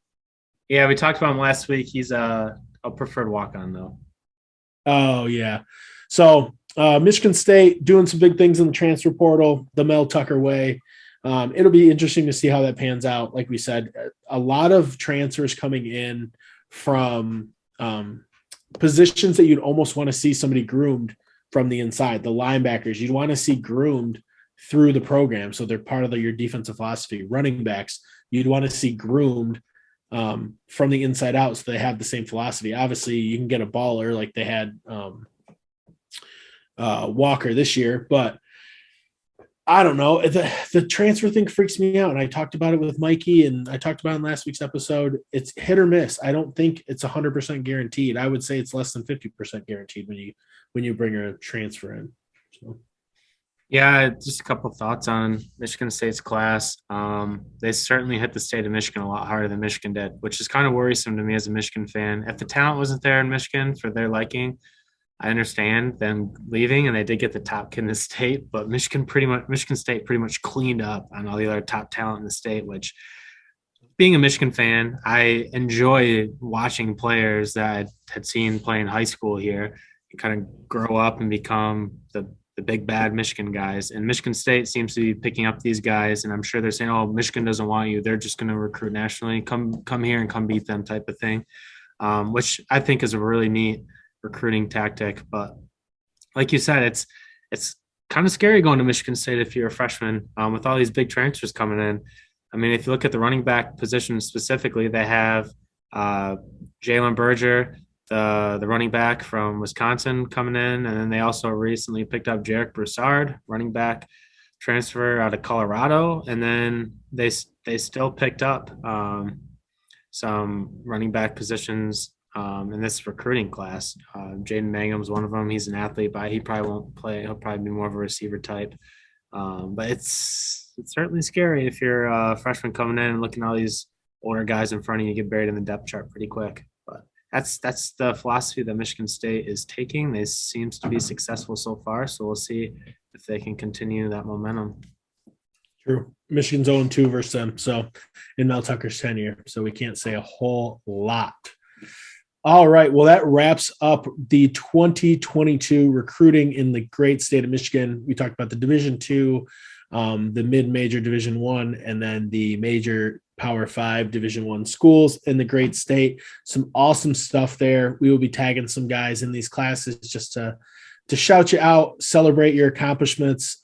Yeah, we talked about him last week. He's a preferred walk-on though. Oh yeah. So Michigan State doing some big things in the transfer portal, the Mel Tucker way. It'll be interesting to see how that pans out. Like we said, a lot of transfers coming in from positions that you'd almost want to see somebody groomed from the inside. The linebackers, you'd want to see groomed through the program, so they're part of your defensive philosophy. Running backs, you'd want to see groomed from the inside out, so they have the same philosophy. Obviously, you can get a baller like they had Walker this year, but I don't know. The transfer thing freaks me out, and I talked about it with Mikey, and I talked about it in last week's episode. It's hit or miss. I don't think it's 100% guaranteed. I would say it's less than 50% guaranteed when you bring a transfer in. So. Yeah, just a couple of thoughts on Michigan State's class. They certainly hit the state of Michigan a lot harder than Michigan did, which is kind of worrisome to me as a Michigan fan. If the talent wasn't there in Michigan for their liking, I understand them leaving, and they did get the top kid in the state, but Michigan State pretty much cleaned up on all the other top talent in the state, which, being a Michigan fan, I enjoy watching players that I had seen play in high school here and kind of grow up and become the big bad Michigan guys. And Michigan State seems to be picking up these guys, and I'm sure they're saying, oh, Michigan doesn't want you. They're just going to recruit nationally. Come here and come beat them type of thing, which I think is a really neat recruiting tactic. But like you said, it's kind of scary going to Michigan State if you're a freshman with all these big transfers coming in. I mean, if you look at the running back position specifically, they have Jalen Berger, the running back from Wisconsin, coming in, and then they also recently picked up Jarek Broussard, running back transfer out of Colorado, and then they still picked up some running back positions in this recruiting class. Jaden Mangum's one of them. He's an athlete, but he probably won't play. He'll probably be more of a receiver type. But it's certainly scary if you're a freshman coming in and looking at all these older guys in front of you get buried in the depth chart pretty quick. But that's the philosophy that Michigan State is taking. They seems to be successful so far, so we'll see if they can continue that momentum. True. Michigan's 0-2 versus them, so in Mel Tucker's tenure, so we can't say a whole lot. All right, well, that wraps up the 2022 recruiting in the great state of Michigan. We talked about the Division II, the mid-major Division I, and then the major Power 5 Division I schools in the great state. Some awesome stuff there. We will be tagging some guys in these classes just to shout you out, celebrate your accomplishments.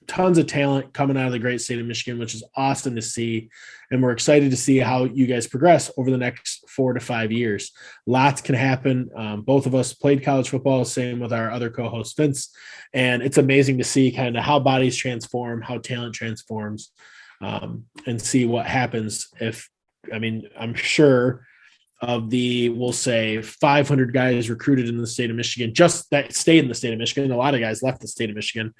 Tons of talent coming out of the great state of Michigan, which is awesome to see. And we're excited to see how you guys progress over the next 4 to 5 years. Lots can happen. Both of us played college football, same with our other co-host Vince. And it's amazing to see kind of how bodies transform, how talent transforms, and see what happens I'm sure of the, we'll say 500 guys recruited in the state of Michigan, just that stayed in the state of Michigan. A lot of guys left the state of Michigan.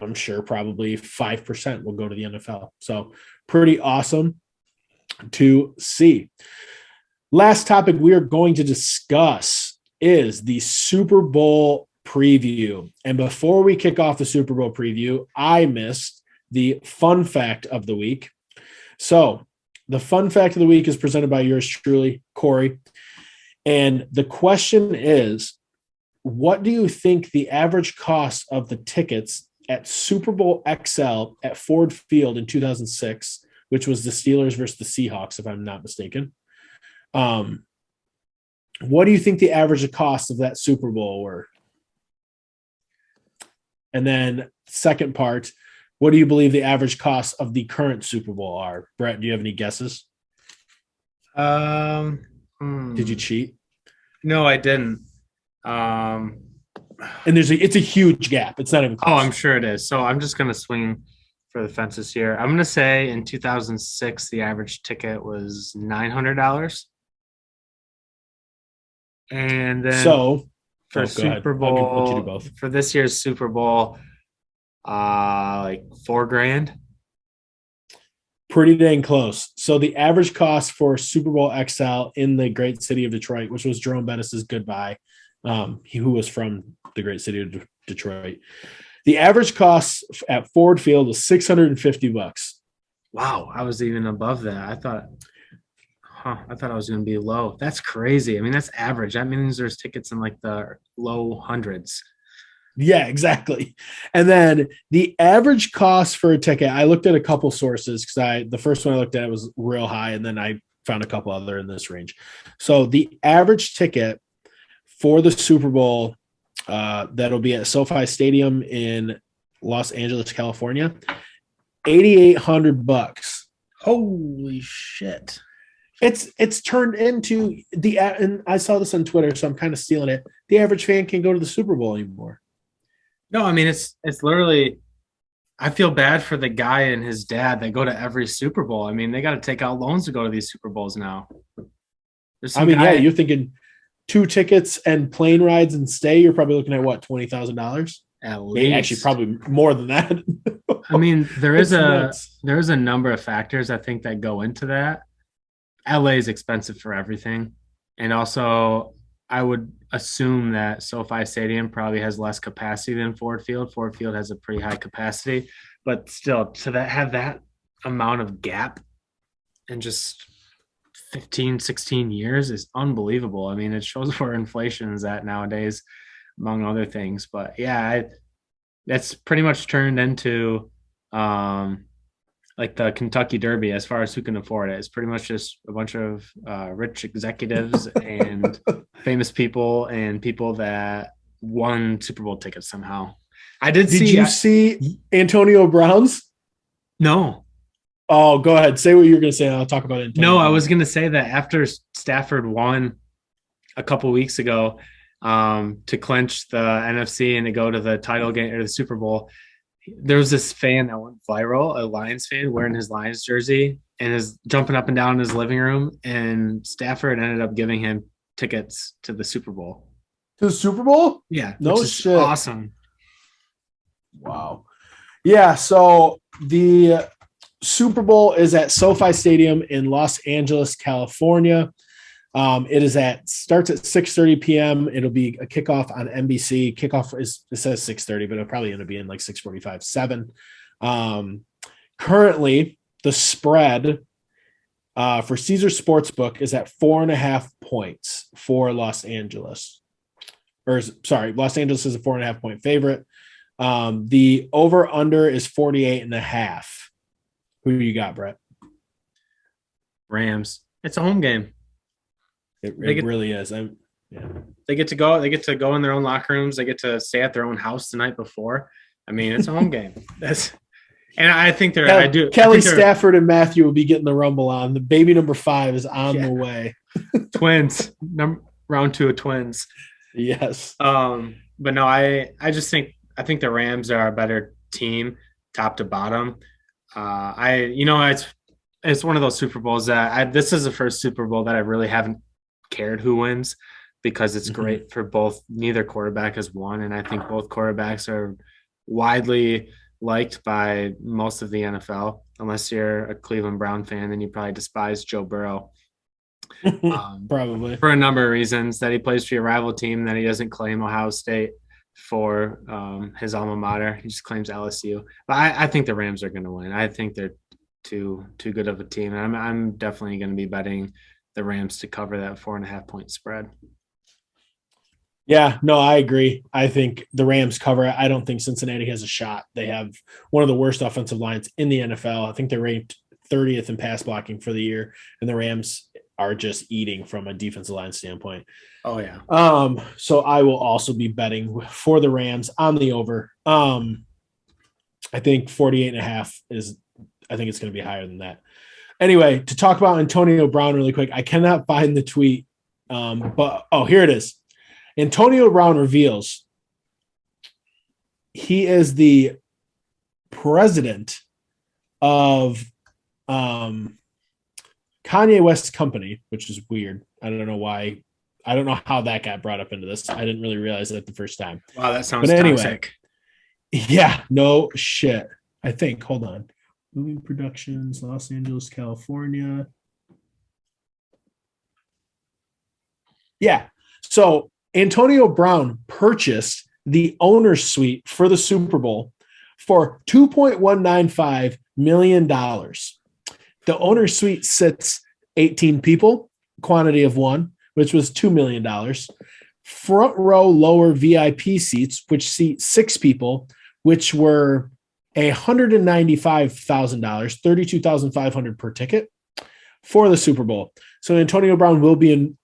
I'm sure probably 5% will go to the NFL. So pretty awesome to see. Last topic we are going to discuss is the Super Bowl preview. And before we kick off the Super Bowl preview, I missed the fun fact of the week. So the fun fact of the week is presented by yours truly, Kory. And the question is, what do you think the average cost of the tickets at Super Bowl XL at Ford Field in 2006, which was the Steelers versus the Seahawks, if I'm not mistaken. What do you think the average cost of that Super Bowl were? And then second part, what do you believe the average cost of the current Super Bowl are? Brett, do you have any guesses? Did you cheat? No, I didn't. And it's a huge gap. It's not even close. Oh, I'm sure it is. So I'm just going to swing for the fences here. I'm going to say in 2006, the average ticket was $900. And then for Super Bowl, I'll let you do both. For this year's Super Bowl, like $4,000. Pretty dang close. So the average cost for Super Bowl XL in the great city of Detroit, which was Jerome Bettis's goodbye, who was from the great city of Detroit. The average cost at Ford Field was $650. Wow, I was even above that. I thought I was going to be low. That's crazy. I mean, that's average. That means there's tickets in like the low hundreds. Yeah, exactly. And then the average cost for a ticket, I looked at a couple sources because the first one I looked at was real high, and then I found a couple other in this range. So the average ticket for the Super Bowl that'll be at SoFi Stadium in Los Angeles, California, $8,800. Holy shit. It's turned into and I saw this on Twitter, so I'm kind of stealing it. The average fan can't go to the Super Bowl anymore. No, I mean, it's literally, I feel bad for the guy and his dad that go to every Super Bowl. I mean, they got to take out loans to go to these Super Bowls now. You're thinking 2 tickets and plane rides and stay, you're probably looking at what, $20,000? At least. Actually, probably more than that. I mean, there is a number of factors I think that go into that. LA is expensive for everything. And also, I would assume that SoFi Stadium probably has less capacity than Ford Field. Ford Field has a pretty high capacity, but still have that amount of gap in just 15, 16 years is unbelievable. I mean, it shows where inflation is at nowadays, among other things. But yeah, that's pretty much turned into like the Kentucky Derby as far as who can afford it. It's pretty much just a bunch of rich executives and famous people and people that won Super Bowl tickets somehow. Did you see Antonio Brown's? No. Oh, go ahead. Say what you're going to say. I'll talk about it. No, I was going to say that after Stafford won a couple weeks ago to clinch the NFC and to go to the title game or the Super Bowl, there was this fan that went viral, a Lions fan wearing his Lions jersey and is jumping up and down in his living room. And Stafford ended up giving him tickets to the Super Bowl. To the Super Bowl? Yeah. No shit. Awesome. Wow. Yeah. So the Super Bowl is at SoFi Stadium in Los Angeles, California. It starts at 6:30 p.m. It'll be a kickoff on NBC. Kickoff it says 6:30, but it'll probably end up being like 6:45, 7.8 the spread for Caesar Sportsbook is at 4.5 points for Los Angeles. Los Angeles is a 4.5 point favorite. The over under is 48.5. Who do you got, Brett? Rams. It's a home game. It really is. They get to go in their own locker rooms. They get to stay at their own house the night before. I mean, it's a home game. And I think Kelly Stafford and Matthew will be getting the rumble on. The baby number 5 is on the way. Twins. Round 2 of twins. Yes. But no, I think the Rams are a better team, top to bottom. It's one of those Super Bowls that this is the first Super Bowl that I really haven't cared who wins because it's great for neither quarterback has won. And I think both quarterbacks are widely liked by most of the NFL. Unless you're a Cleveland Brown fan, then you probably despise Joe Burrow. Probably. For a number of reasons, that he plays for your rival team, that he doesn't claim Ohio State for his alma mater. He just claims LSU. But I think the Rams are going to win. I think they're too good of a team. And I'm definitely going to be betting the Rams to cover that 4.5 point spread. Yeah, no, I agree. I think the Rams cover it. I don't think Cincinnati has a shot. They have one of the worst offensive lines in the NFL. I think they're ranked 30th in pass blocking for the year, and the Rams are just eating from a defensive line standpoint. Oh yeah. So I will also be betting for the Rams on the over. I think 48.5 is, I think it's going to be higher than that. Anyway, to talk about Antonio Brown really quick, I cannot find the tweet. But here it is. Antonio Brown reveals he is the president of Kanye West's company, which is weird. I don't know why. I don't know how that got brought up into this. I didn't really realize that the first time. Wow, that sounds toxic. Anyway, yeah, no shit. I think, hold on. Movie Productions, Los Angeles, California. Yeah. So Antonio Brown purchased the owner's suite for the Super Bowl for $2.195 million. The owner's suite sits 18 people, quantity of one, which was $2 million. Front row lower VIP seats, which seat 6 people, which were $195,000, $32,500 per ticket for the Super Bowl. So Antonio Brown will be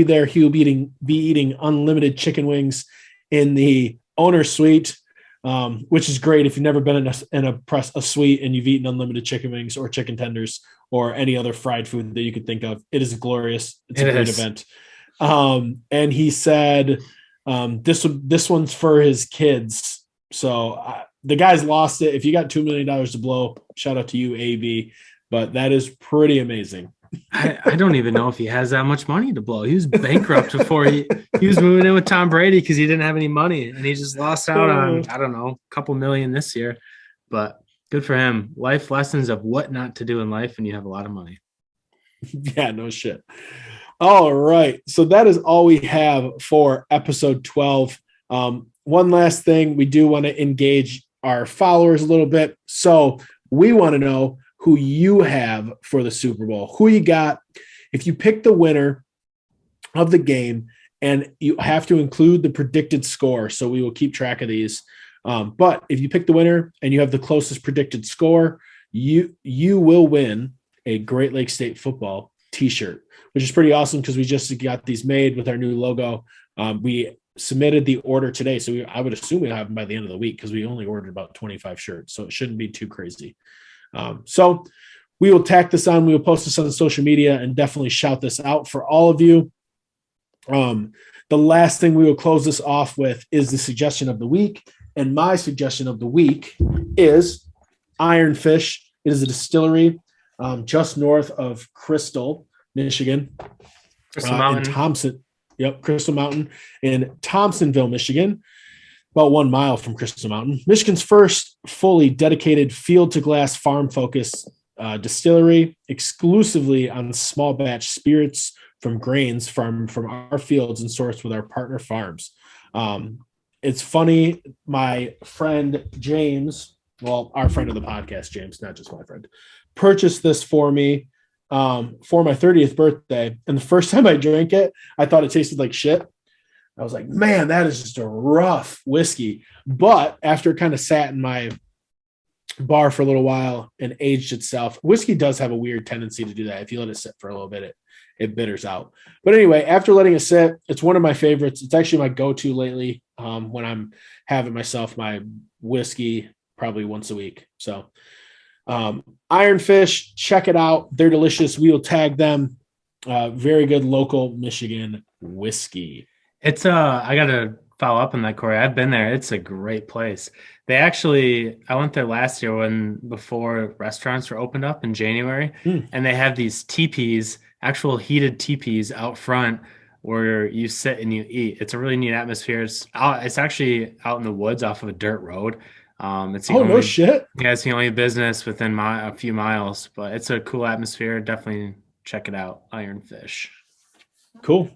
there. He will be eating unlimited chicken wings in the owner's suite, which is great if you've never been in a suite and you've eaten unlimited chicken wings or chicken tenders or any other fried food that you could think of. It is glorious. It's a great event. And he said this one's for his kids. So the guy's lost it. If you got $2 million to blow, shout out to you, AB. But that is pretty amazing. I don't even know if he has that much money to blow. He was bankrupt before he was moving in with Tom Brady because he didn't have any money, and he just lost out on, I don't know, a couple million this year. But good for him. Life lessons of what not to do in life when you have a lot of money. Yeah, no shit. All right. So that is all we have for episode 12. One last thing, we do want to engage our followers a little bit. So we want to know who you have for the Super Bowl, who you got. If you pick the winner of the game, and you have to include the predicted score, so we will keep track of these. But if you pick the winner and you have the closest predicted score, you will win a Great Lakes State football t-shirt, which is pretty awesome because we just got these made with our new logo. We submitted the order today, so I would assume we'll have them by the end of the week because we only ordered about 25 shirts, so it shouldn't be too crazy. So we will tack this on. We will post this on social media and definitely shout this out for all of you. The last thing we will close this off with is the suggestion of the week. And my suggestion of the week is Iron Fish. It is a distillery just north of Crystal, Michigan. Crystal Mountain. In Thompson. Yep, Crystal Mountain in Thompsonville, Michigan. About 1 mile from Crystal Mountain. Michigan's first fully dedicated field-to-glass farm-focused distillery, exclusively on small batch spirits from grains from our fields and sourced with our partner farms. It's funny, my friend James, well, our friend of the podcast, James, not just my friend, purchased this for me for my 30th birthday. And the first time I drank it, I thought it tasted like shit. I was like, man, that is just a rough whiskey. But after it kind of sat in my bar for a little while and aged itself, whiskey does have a weird tendency to do that. If you let it sit for a little bit, it bitters out. But anyway, after letting it sit, it's one of my favorites. It's actually my go-to lately when I'm having myself my whiskey probably once a week. So Iron Fish, check it out. They're delicious. We will tag them. Very good local Michigan whiskey. It's I got to follow up on that, Kory. I've been there. It's a great place. I went there last year before restaurants were opened up in January, and they have these teepees, actual heated teepees out front where you sit and you eat. It's a really neat atmosphere. It's actually out in the woods off of a dirt road. No shit. Yeah, it's the only business within a few miles, but it's a cool atmosphere. Definitely check it out. Iron Fish. Cool.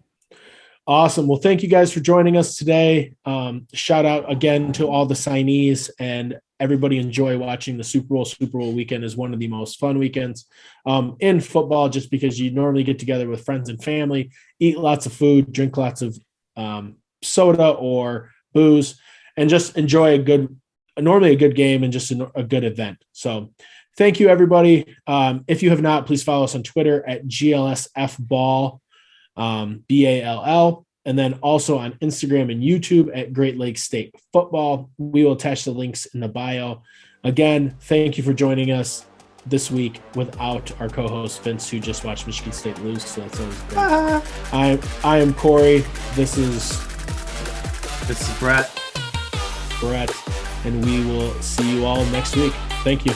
Awesome. Well, thank you guys for joining us today. Shout out again to all the signees, and everybody enjoy watching the Super Bowl. Super Bowl weekend is one of the most fun weekends in football, just because you normally get together with friends and family, eat lots of food, drink lots of soda or booze, and just enjoy normally a good game and just a good event. So thank you, everybody. If you have not, please follow us on Twitter at GLSFball, BALL, and then also on Instagram and YouTube at Great Lakes State Football. We will attach the links in the bio. Again, thank you for joining us this week without our co-host Vince, who just watched Michigan State lose. So that's always great. I am Kory. This is Brett. And we will see you all next week. Thank you.